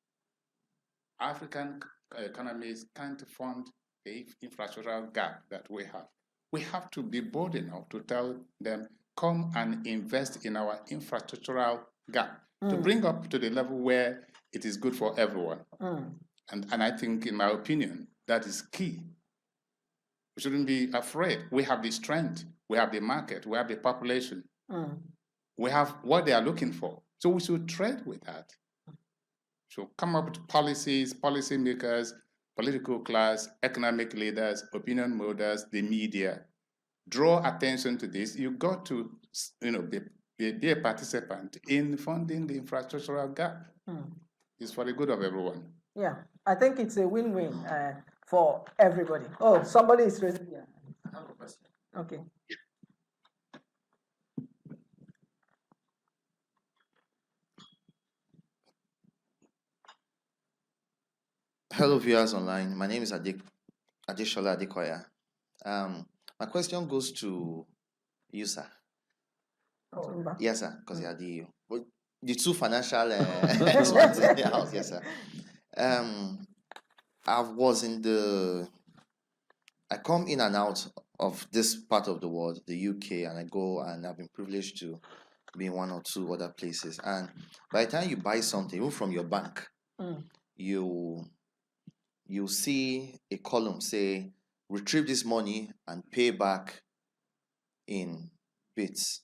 African economies can't fund the infrastructural gap that we have. We have to be bold enough to tell them, come and invest in our infrastructural gap to bring up to the level where it is good for everyone. And I think, in my opinion, that is key. We shouldn't be afraid. We have the strength, we have the market, we have the population. We have what they are looking for. So we should trade with that. So come up with policies, policymakers, political class, economic leaders, opinion holders, the media. Draw attention to this. You got to, be a participant in funding the infrastructural gap. It's for the good of everyone. Yeah, I think it's a win-win for everybody. Oh, somebody is raising their hand. I have a question. Okay. Hello, viewers online. My name is Adeshola Adekoya. My question goes to you, sir. Otumba. Yes, sir, because you are the two financial experts in the house. Yes, sir. I come in and out of this part of the world, the UK, and I go and I've been privileged to be in one or two other places. And by the time you buy something, even from your bank, you see a column say retrieve this money and pay back in bits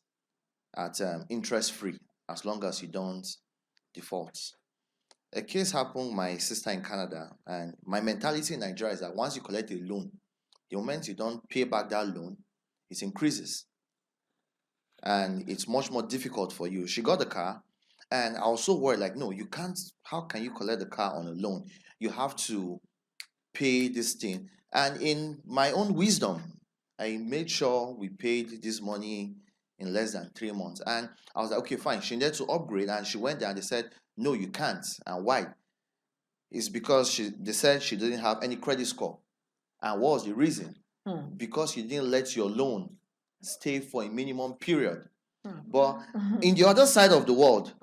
at interest free as long as you don't default. A case happened my sister in Canada, and my mentality in Nigeria is that once you collect a loan, the moment you don't pay back that loan, it increases and it's much more difficult for you. She got the car, and I was so worried, like, no, you can't. How can you collect the car on a loan? You have to pay this thing. And in my own wisdom, I made sure we paid this money in less than 3 months. And I was like, okay, fine. She needed to upgrade, and she went there and they said, no, you can't. And why? It's because they said she didn't have any credit score. And what was the reason? Because you didn't let your loan stay for a minimum period. But in the other side of the world,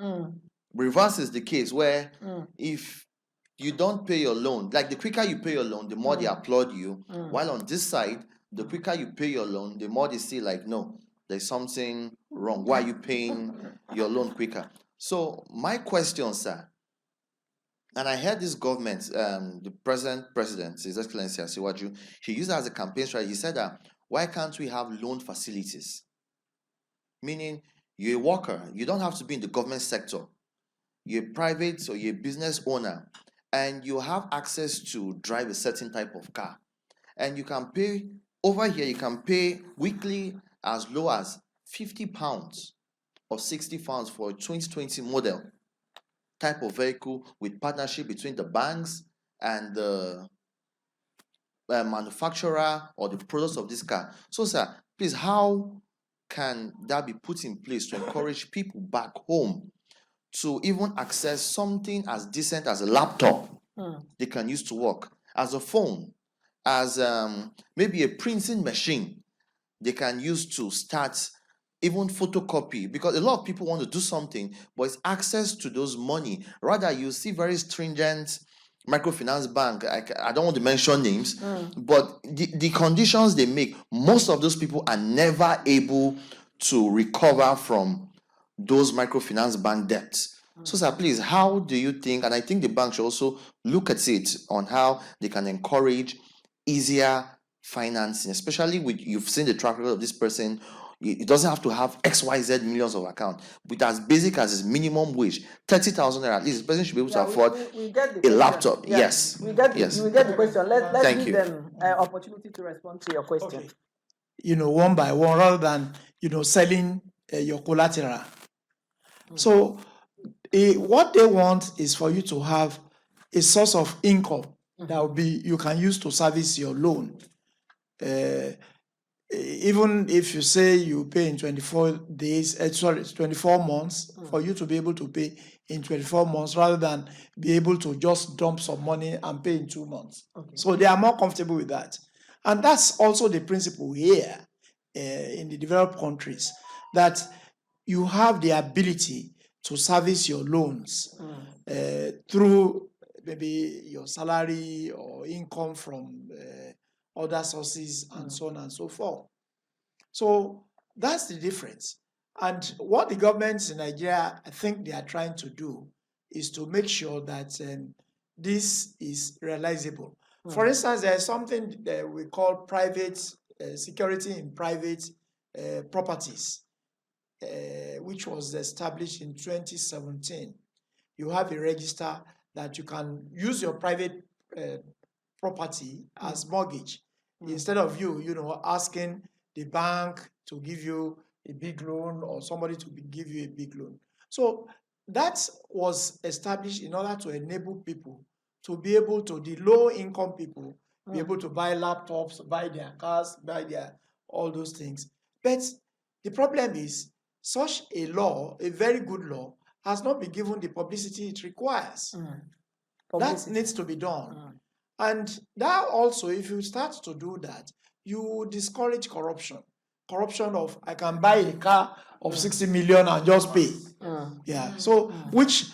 reverse is the case where if you don't pay your loan, like the quicker you pay your loan, the more they applaud you. While on this side, the quicker you pay your loan, the more they see like, no, there's something wrong. Why are you paying your loan quicker? So my question, sir, and I heard this government, the present president, His Excellency Asiwaju, he used it as a campaign strategy. He said that, why can't we have loan facilities? Meaning, you're a worker, you don't have to be in the government sector. You're a private or you're a business owner, and you have access to drive a certain type of car. And you can pay, over here, you can pay weekly as low as £50 or £60 for a 2020 model type of vehicle with partnership between the banks and the manufacturer or the products of this car. So, sir, please, how can that be put in place to encourage people back home to even access something as decent as a laptop they can use to work, as a phone, as maybe a printing machine they can use to start even photocopy, because a lot of people want to do something, but it's access to those money. Rather, you see very stringent microfinance bank. I don't want to mention names, but the conditions they make, most of those people are never able to recover from those microfinance bank debts. So, sir, please, how do you think, and I think the bank should also look at it on how they can encourage easier financing, especially with, you've seen the track record of this person. It doesn't have to have XYZ millions of account. With as basic as his minimum wage, 30,000 naira, at least the person should be able to afford we get the a question. laptop. Yeah, Yes. we get Yes. we get the question. Let's Thank give you. them an opportunity to respond to your question. Okay. One by one, rather than selling your collateral. So what they want is for you to have a source of income that will be you can use to service your loan. Even if you say you pay in 24 days, 24 months, for you to be able to pay in 24 months rather than be able to just dump some money and pay in 2 months. So they are more comfortable with that. And that's also the principle here in the developed countries, that you have the ability to service your loans through maybe your salary or income from other sources and so on and so forth. So that's the difference. And what the governments in Nigeria, I think they are trying to do is to make sure that this is realizable. For instance, there's something that we call private security in private properties, which was established in 2017. You have a register that you can use your private property as mortgage instead of you asking the bank to give you a big loan or somebody to give you a big loan. So that was established in order to enable people to be able to, the low income people, be able to buy laptops, buy their cars, buy their all those things. But the problem is such a law, a very good law, has not been given the publicity it requires. That Publicity. needs to be done. And that also, if you start to do that, you discourage corruption. Corruption of, I can buy a car of 60 million and just pay. Yeah. So, which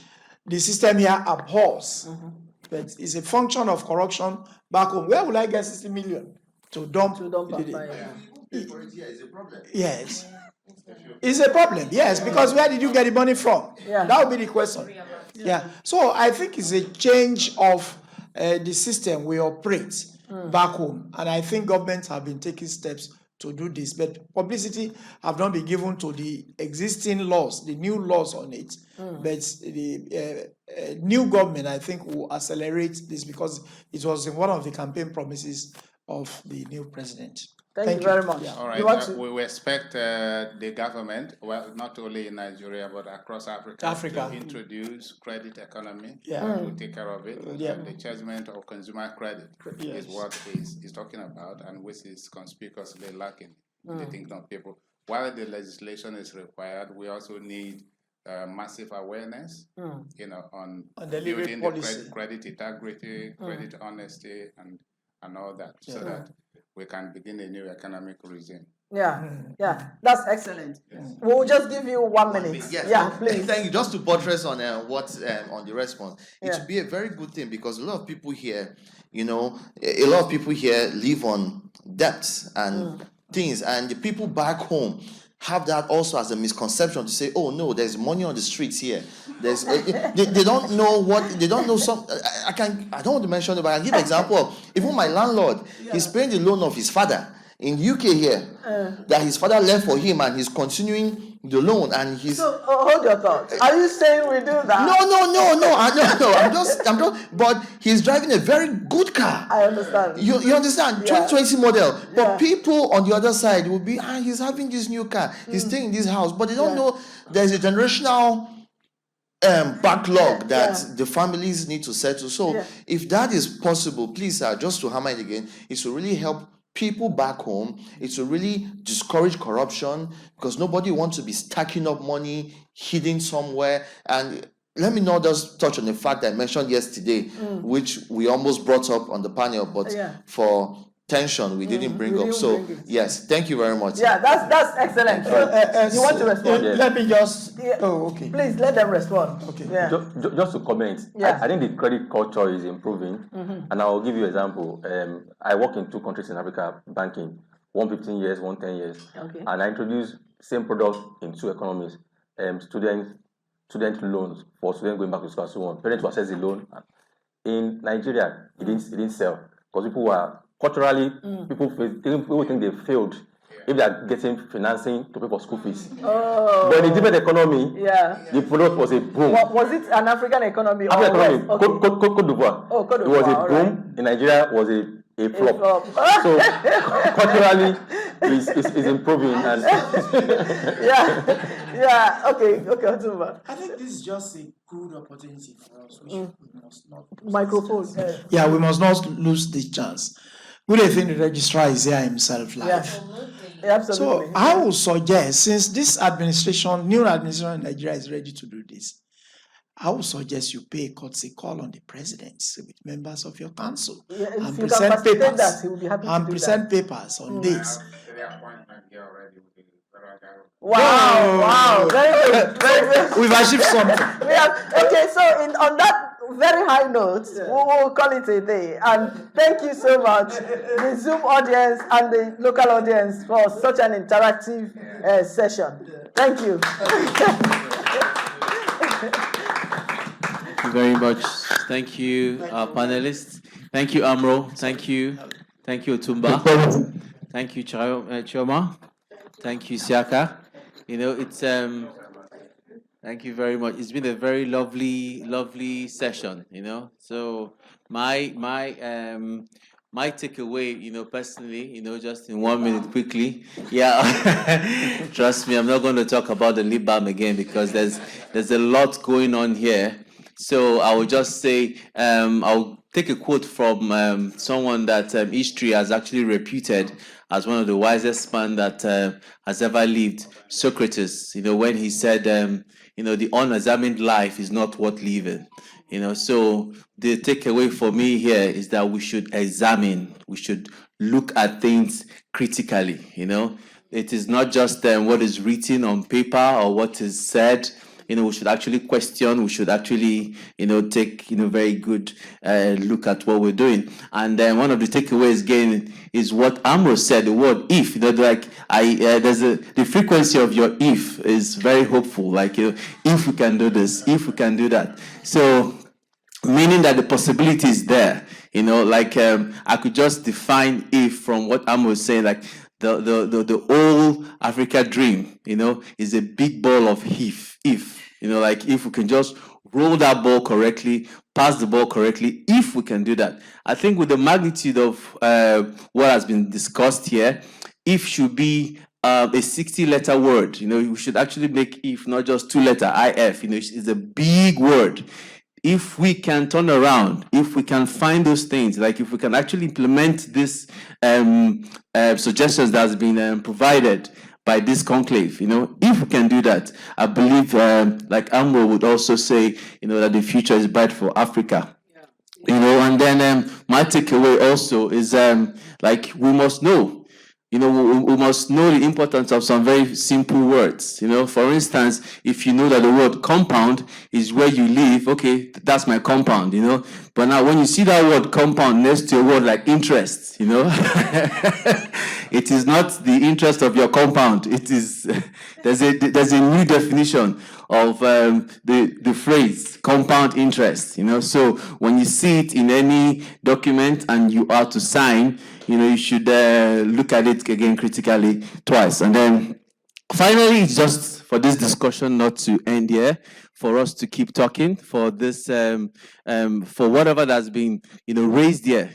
the system here abhors. But it's a function of corruption back home. Where will I get 60 million to dump? To dump and buy, Yes. It's a problem, yes, because where did you get the money from? Yeah. That would be the question. Yeah. So I think it's a change of the system we operate back home. And I think governments have been taking steps to do this. But publicity have not been given to the existing laws, the new laws on it. But the new government, I think, will accelerate this because it was in one of the campaign promises of the new president. Thank you very much. Yeah. All right, You want to- we expect the government, well, not only in Nigeria, but across Africa, to introduce credit economy to take care of it. And the judgment of consumer credit is what he's talking about, and which is conspicuously lacking in the thinking of people. While the legislation is required, we also need massive awareness, on building the credit integrity, credit honesty, and all that, so that we can begin a new economic regime. Yeah, that's excellent. We'll just give you 1 minute. Yes. Yeah, please. Thank you. Just to buttress on on the response, it would be a very good thing because a lot of people here, a lot of people here live on debts and things, and the people back home have that also as a misconception to say, oh no, there's money on the streets here. There's they don't know what they don't know. Some I don't want to mention it, but I give an example of even my landlord. He's paying the loan of his father in UK here that his father left for him, and he's continuing the loan, and he's. So hold your thoughts. Are you saying we do that? No. I'm just. But he's driving a very good car. I understand. You understand? 2020 model. But people on the other side will be, he's having this new car. He's staying in this house, but they don't know there's a generational backlog that the families need to settle. So if that is possible, please, just to hammer it again, it will really help people back home. It will really discourage corruption because nobody wants to be stacking up money hidden somewhere. And let me not just touch on the fact I mentioned yesterday, which we almost brought up on the panel, but for tension we didn't bring up. So yes, thank you very much. Yeah, that's excellent. You want to respond? Let me just. Oh, okay. Please let them respond. Okay. Yeah. Just to comment, I think the credit culture is improving, and I'll give you an example. I work in 2 countries in Africa banking, one 15 years, one 10 years, and I introduced same product in 2 economies. Student loans for students going back to school and so on. Parents will access the loan. In Nigeria, it didn't sell because people were culturally people think they failed if they are getting financing to pay for school fees. But in a different economy, the product was a boom. Was it an African economy? African economy, Côte d'Ivoire. Oh, Côte d'Ivoire. It was a boom. In Nigeria, was a flop. So culturally, is improving. And Okay, Otumba. I think this is just a good opportunity for us. We must not. Microphone. Yeah, we must not lose this chance. Good thing the registrar is here himself live. Absolutely. So I would suggest, since this new administration in Nigeria is ready to do this, I would suggest you pay a courtesy call on the presidency with members of your council and present papers. Papers on this. Wow, very good. We've achieved something. Okay, so on that very high note, we'll call it a day. And thank you so much, the Zoom audience and the local audience, for such an interactive session. Thank you. Thank you very much. Thank you, our panelists. Thank you, Amro. Thank you. Thank you, Otumba. Thank you, Chioma. Thank you, Siaka. It's thank you very much. It's been a very lovely session. So my takeaway, personally, just in 1 minute quickly. Trust me, I'm not going to talk about the lip balm again because there's a lot going on here. So I will just say, I'll take a quote from someone that history has actually reputed as one of the wisest men that has ever lived, Socrates, when he said, the unexamined life is not worth living. So the takeaway for me here is that we should examine, we should look at things critically. It is not just what is written on paper or what is said. We should actually question, we should actually, take, very good look at what we're doing. And then one of the takeaways again is what Ambrose said, the word if, the frequency of your if is very hopeful. Like, if we can do this, if we can do that. So, meaning that the possibility is there. I could just define if from what Amo was saying, like the whole Africa dream, is a big ball of if, like if we can just roll that ball correctly, pass the ball correctly, if we can do that. I think with the magnitude of what has been discussed here, if should be a 60-letter word. We should actually make if not just 2-letter if. It's a big word. If we can turn around, if we can find those things, like if we can actually implement this suggestions that has been provided by this conclave, if we can do that, I believe, like Amro would also say, that the future is bright for Africa. And then my takeaway also is like we must know. We must know the importance of some very simple words. For instance, if you know that the word compound is where you live, okay, that's my compound, But now when you see that word compound next to a word like interest, it is not the interest of your compound. It is, there's a new definition of the phrase compound interest, So when you see it in any document and you are to sign, you should look at it again critically twice. And then finally, it's just for this discussion not to end here, for us to keep talking, for this, for whatever that's been, raised here,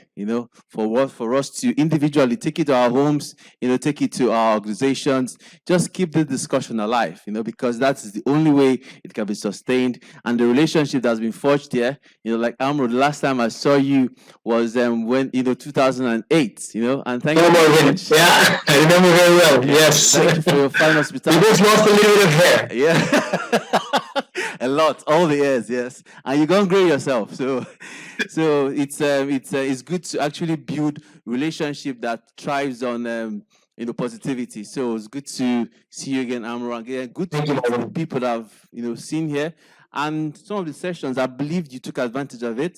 for us to individually take it to our homes, take it to our organizations, just keep the discussion alive, because that's the only way it can be sustained. And the relationship that's been forged here, like Amro, the last time I saw you was when 2008, and thank you very much. Yeah, I remember very well. Yes. Thank you for your fine We hospitality. just lost a little bit of hair. Yeah, a lot, all the years, yes. And you're gonna grow yourself, so it's good to actually build relationship that thrives on positivity. So it's good to see you again, Amro. Again, good to Thank you, meet the Marvin. people that I've seen here, and some of the sessions. I believe you took advantage of it.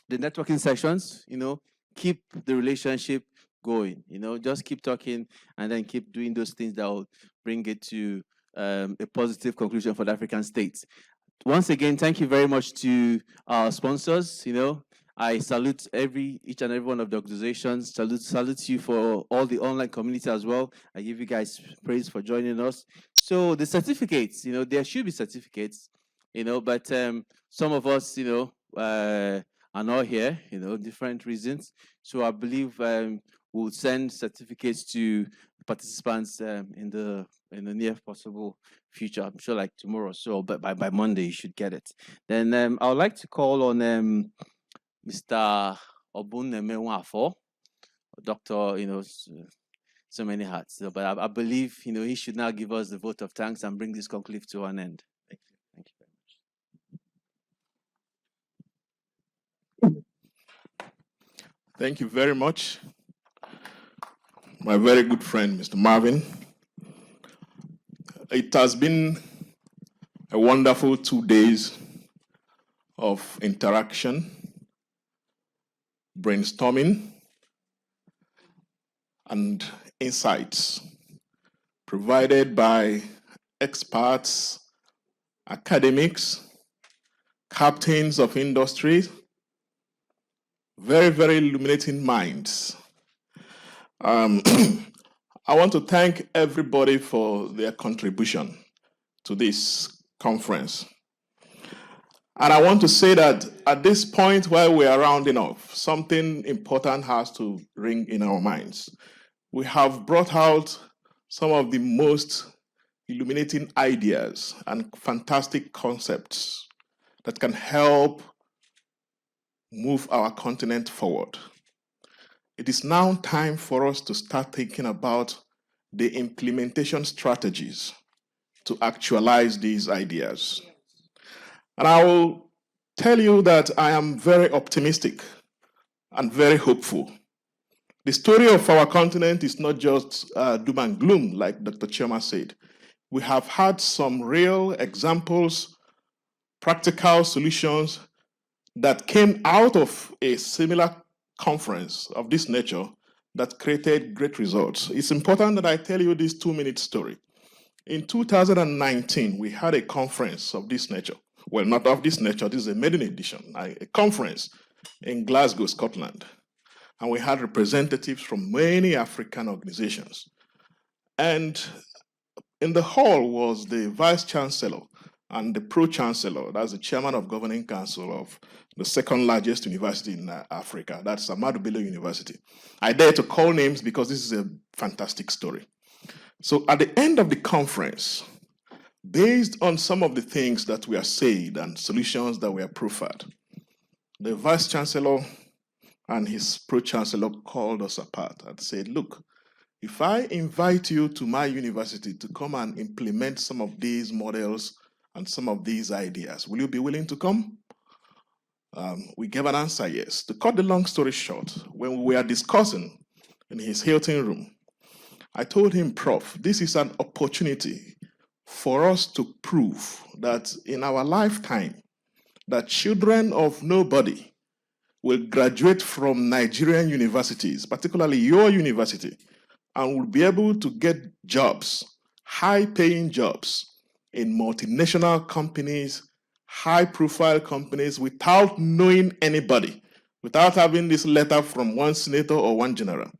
The networking sessions, keep the relationship going. Just keep talking and then keep doing those things that will bring it to a positive conclusion for the African states. Once again, thank you very much to our sponsors. I salute each and every one of the organizations. Salute you for all the online community as well. I give you guys praise for joining us. So the certificates, there should be certificates, but some of us, are not here, different reasons. So I believe we'll send certificates to participants in the near possible future. I'm sure like tomorrow or so, but by Monday you should get it. Then I would like to call on Mr. Obunemewafo, Doctor, so many hats. But I believe he should now give us the vote of thanks and bring this conclave to an end. Thank you. Thank you very much. Thank you very much, my very good friend, Mr. Marvin. It has been a wonderful 2 days of interaction, brainstorming, and insights provided by experts, academics, captains of industry, very, very illuminating minds. I want to thank everybody for their contribution to this conference. And I want to say that at this point while we are rounding off, something important has to ring in our minds. We have brought out some of the most illuminating ideas and fantastic concepts that can help move our continent forward. It is now time for us to start thinking about the implementation strategies to actualize these ideas. And I will tell you that I am very optimistic and very hopeful. The story of our continent is not just doom and gloom, like Dr. Chioma said. We have had some real examples, practical solutions that came out of a similar conference of this nature that created great results. It's important that I tell you this 2-minute story. In 2019, we had a conference of this nature. Well, not of this nature, this is a maiden edition, a conference in Glasgow, Scotland. And we had representatives from many African organizations. And in the hall was the vice chancellor and the pro-chancellor, that's the chairman of governing council of the second largest university in Africa, that's Ahmadu Bello University. I dare to call names because this is a fantastic story. So at the end of the conference, based on some of the things that were said and solutions that were proffered, the vice chancellor and his pro-chancellor called us apart and said, look, if I invite you to my university to come and implement some of these models and some of these ideas, will you be willing to come? We gave an answer, yes. To cut the long story short, when we were discussing in his Hilton room, I told him, Prof, this is an opportunity for us to prove that in our lifetime, that children of nobody will graduate from Nigerian universities, particularly your university, and will be able to get jobs, high-paying jobs in multinational companies, high-profile companies, without knowing anybody, without having this letter from one senator or one general.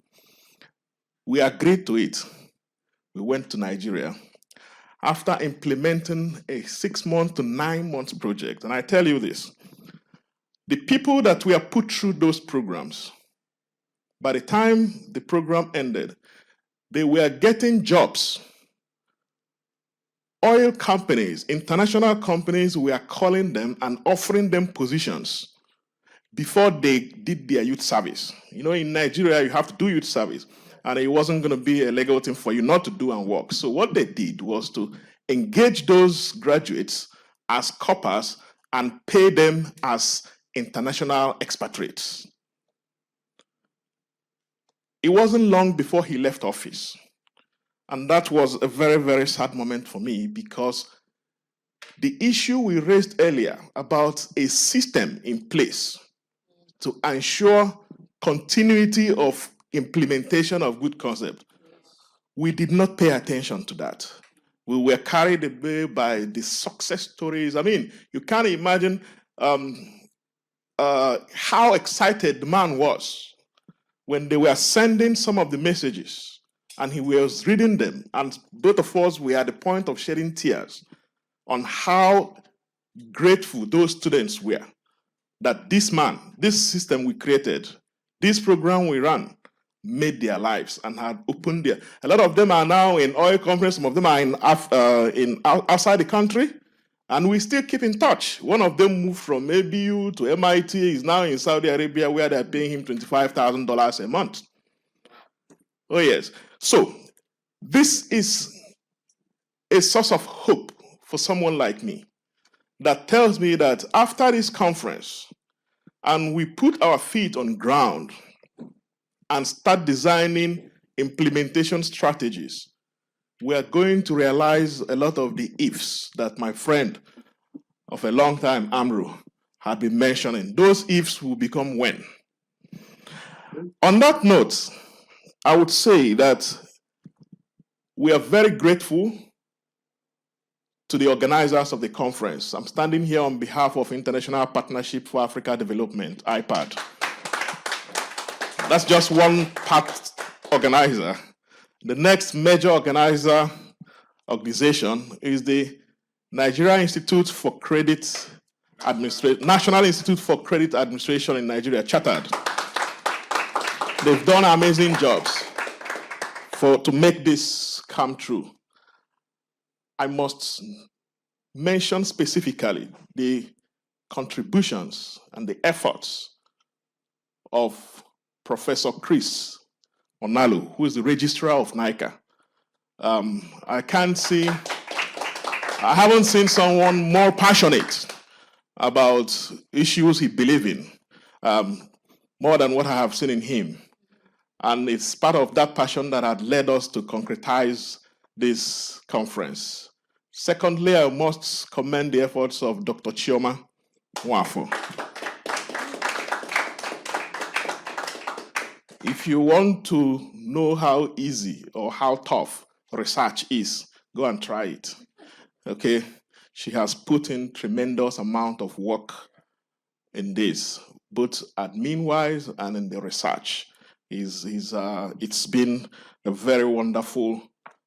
We agreed to it. We went to Nigeria after implementing a 6-month to 9-month project. And I tell you this, the people that were put through those programs, by the time the program ended, they were getting jobs. Oil companies, international companies were calling them and offering them positions before they did their youth service. You know, in Nigeria, you have to do youth service, and it wasn't going to be a legal thing for you not to do and work. So what they did was to engage those graduates as corpers and pay them as international expatriates. It wasn't long before he left office. And that was a very, very sad moment for me because the issue we raised earlier about a system in place to ensure continuity of implementation of good concept, we did not pay attention to that. We were carried away by the success stories. I mean, you can't imagine how excited the man was when they were sending some of the messages and he was reading them, and both of us were at the point of shedding tears on how grateful those students were that this man, this system we created, this program we ran, made their lives and had opened their. A lot of them are now in oil companies, some of them are outside the country, and we still keep in touch. One of them moved from ABU to MIT, is now in Saudi Arabia where they're paying him $25,000 a month. Oh yes. So this is a source of hope for someone like me that tells me that after this conference and we put our feet on ground and start designing implementation strategies, we are going to realize a lot of the ifs that my friend of a long time, Amru, had been mentioning. Those ifs will become when. On that note, I would say that we are very grateful to the organizers of the conference. I'm standing here on behalf of International Partnership for Africa Development, IPAD. That's just one part organizer. The next major organization is the Nigeria Institute for Credit Administration, National Institute for Credit Administration in Nigeria, chartered. They've done amazing jobs to make this come true. I must mention specifically the contributions and the efforts of Professor Chris Onalu, who is the registrar of NICA. I haven't seen someone more passionate about issues he believes in, more than what I have seen in him. And it's part of that passion that had led us to concretize this conference. Secondly, I must commend the efforts of Dr. Chioma Nwafo. If you want to know how easy or how tough research is, go and try it. Okay? She has put in tremendous amount of work in this, both admin-wise and in the research. It's been a very wonderful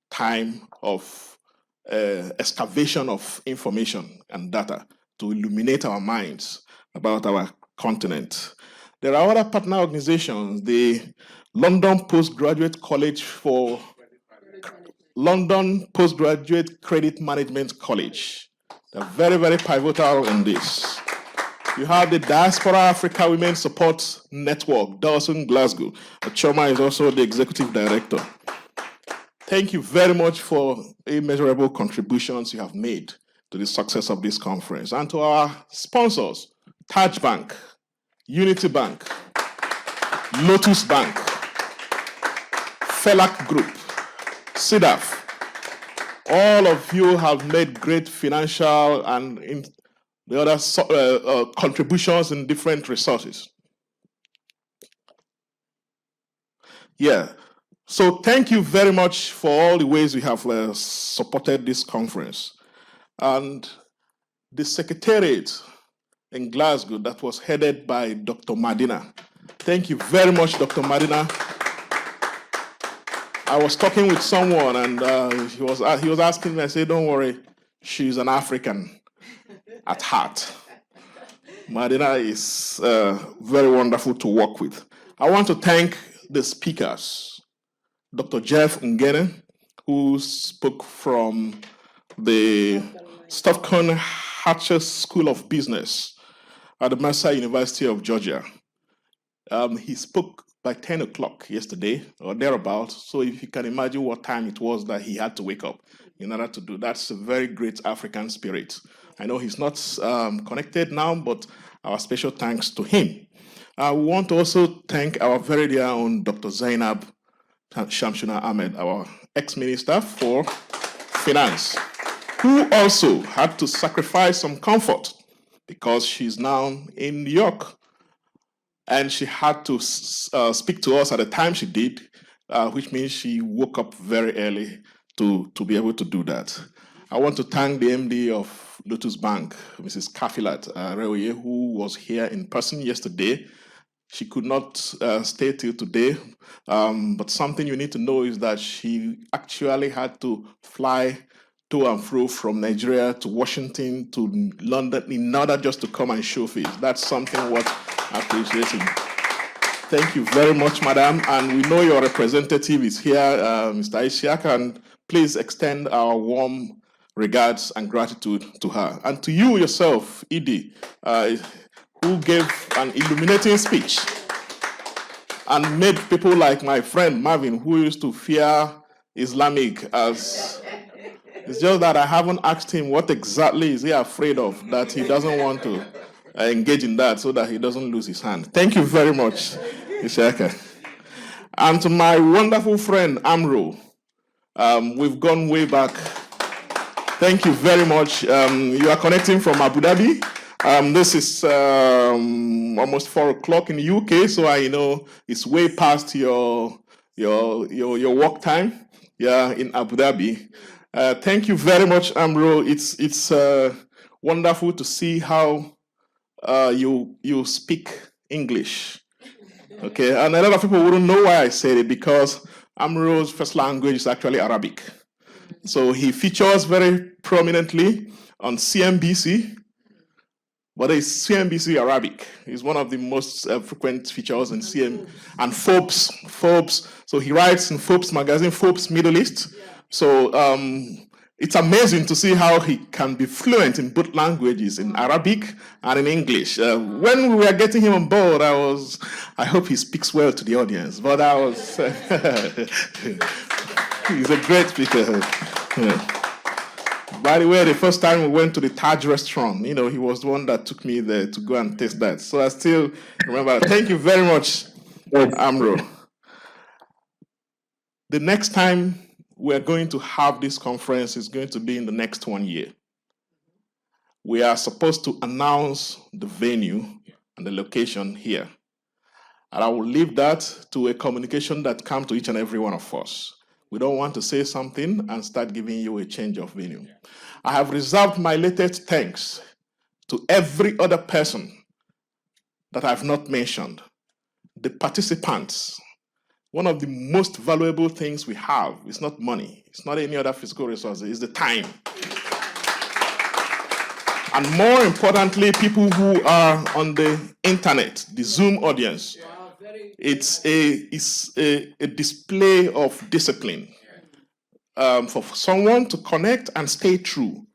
time of excavation of information and data to illuminate our minds about our continent. There are other partner organizations, the London Postgraduate Credit Management College. They're very, very pivotal in this. You have the Diaspora Africa Women Support Network, Dawson, Glasgow. Chioma is also the executive director. Thank you very much for immeasurable contributions you have made to the success of this conference. And to our sponsors, Taj Bank, Unity Bank, Lotus Bank, Felak Group, SIDAF. All of you have made great financial and the other contributions in different resources. Yeah. So thank you very much for all the ways we have supported this conference. And the secretariat in Glasgow that was headed by Dr. Madina. Thank you very much, Dr. Madina. I was talking with someone and he was asking me, I said, don't worry, she's an African at heart. Madina is very wonderful to work with. I want to thank the speakers. Dr. Jeff Ngene, who spoke from the Stockton Hatcher School of Business at the Mercer University of Georgia. He spoke by 10 o'clock yesterday or thereabout. So if you can imagine what time it was that he had to wake up in order to do, that's a very great African spirit. I know he's not connected now, but our special thanks to him. I want to also thank our very dear own Dr. Zainab Shamsuna Ahmed, our ex-minister for finance, who also had to sacrifice some comfort because she's now in New York. And she had to speak to us at the time she did, which means she woke up very early to be able to do that. I want to thank the MD of Lotus Bank, Mrs. Kafilat Reoye, who was here in person yesterday. She could not stay till today, but something you need to know is that she actually had to fly to and fro from Nigeria to Washington to London in order just to come and show face. That's something what I appreciate. Thank you very much, madam. And we know your representative is here, Mr. Ishiak, and please extend our warm regards and gratitude to her. And to you yourself, Edie, who gave an illuminating speech and made people like my friend Marvin, who used to fear Islamic as... It's just that I haven't asked him what exactly is he afraid of that he doesn't want to engage in that so that he doesn't lose his hand. Thank you very much, Ishaka. And to my wonderful friend Amro, we've gone way back. Thank you very much. You are connecting from Abu Dhabi. This is almost 4 o'clock in the UK, so I know it's way past your work time. Yeah, in Abu Dhabi. Thank you very much, Amro. It's wonderful to see how you speak English. Okay, and a lot of people wouldn't know why I said it because Amro's first language is actually Arabic. So he features very prominently on CNBC, but it's CNBC Arabic. It's one of the most frequent features in CNBC and Forbes. So he writes in Forbes magazine, Forbes Middle East. So it's amazing to see how he can be fluent in both languages, in Arabic and in English. When we were getting him on board, I hope he speaks well to the audience, but he's a great speaker. Yeah. By the way, the first time we went to the Taj restaurant, he was the one that took me there to go and taste that. So I still remember. Thank you very much, Amro. The next time we're going to have this conference is going to be in the next 1 year. We are supposed to announce the venue and the location here. And I will leave that to a communication that comes to each and every one of us. We don't want to say something and start giving you a change of venue. I have reserved my latest thanks to every other person that I've not mentioned. The participants. One of the most valuable things we have is not money. It's not any other physical resources. It's the time. And more importantly, people who are on the internet, the Zoom audience. It's a display of discipline for someone to connect and stay true.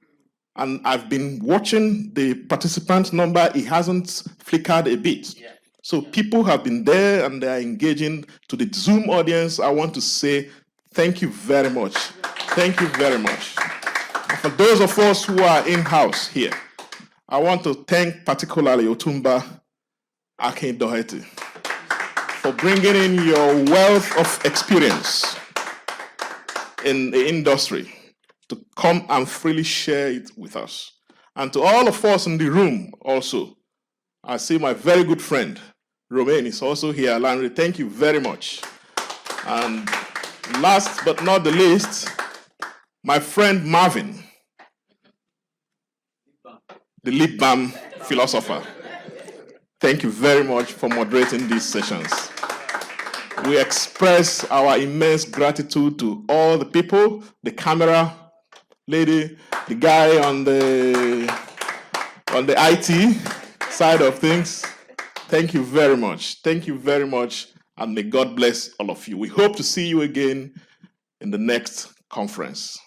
And I've been watching the participant number. It hasn't flickered a bit. So people have been there and they are engaging. To the Zoom audience, I want to say thank you very much. Thank you very much. And for those of us who are in-house here, I want to thank particularly Otumba Akindoheti for bringing in your wealth of experience in the industry to come and freely share it with us. And to all of us in the room also, I see my very good friend, Romain, is also here. Landry, thank you very much. And last but not the least, my friend Marvin, the lip balm philosopher. Thank you very much for moderating these sessions. We express our immense gratitude to all the people, the camera lady, the guy on the IT side of things. Thank you very much. Thank you very much, and may God bless all of you. We hope to see you again in the next conference.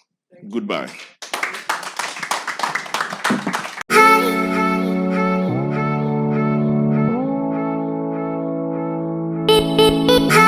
Goodbye. Hi.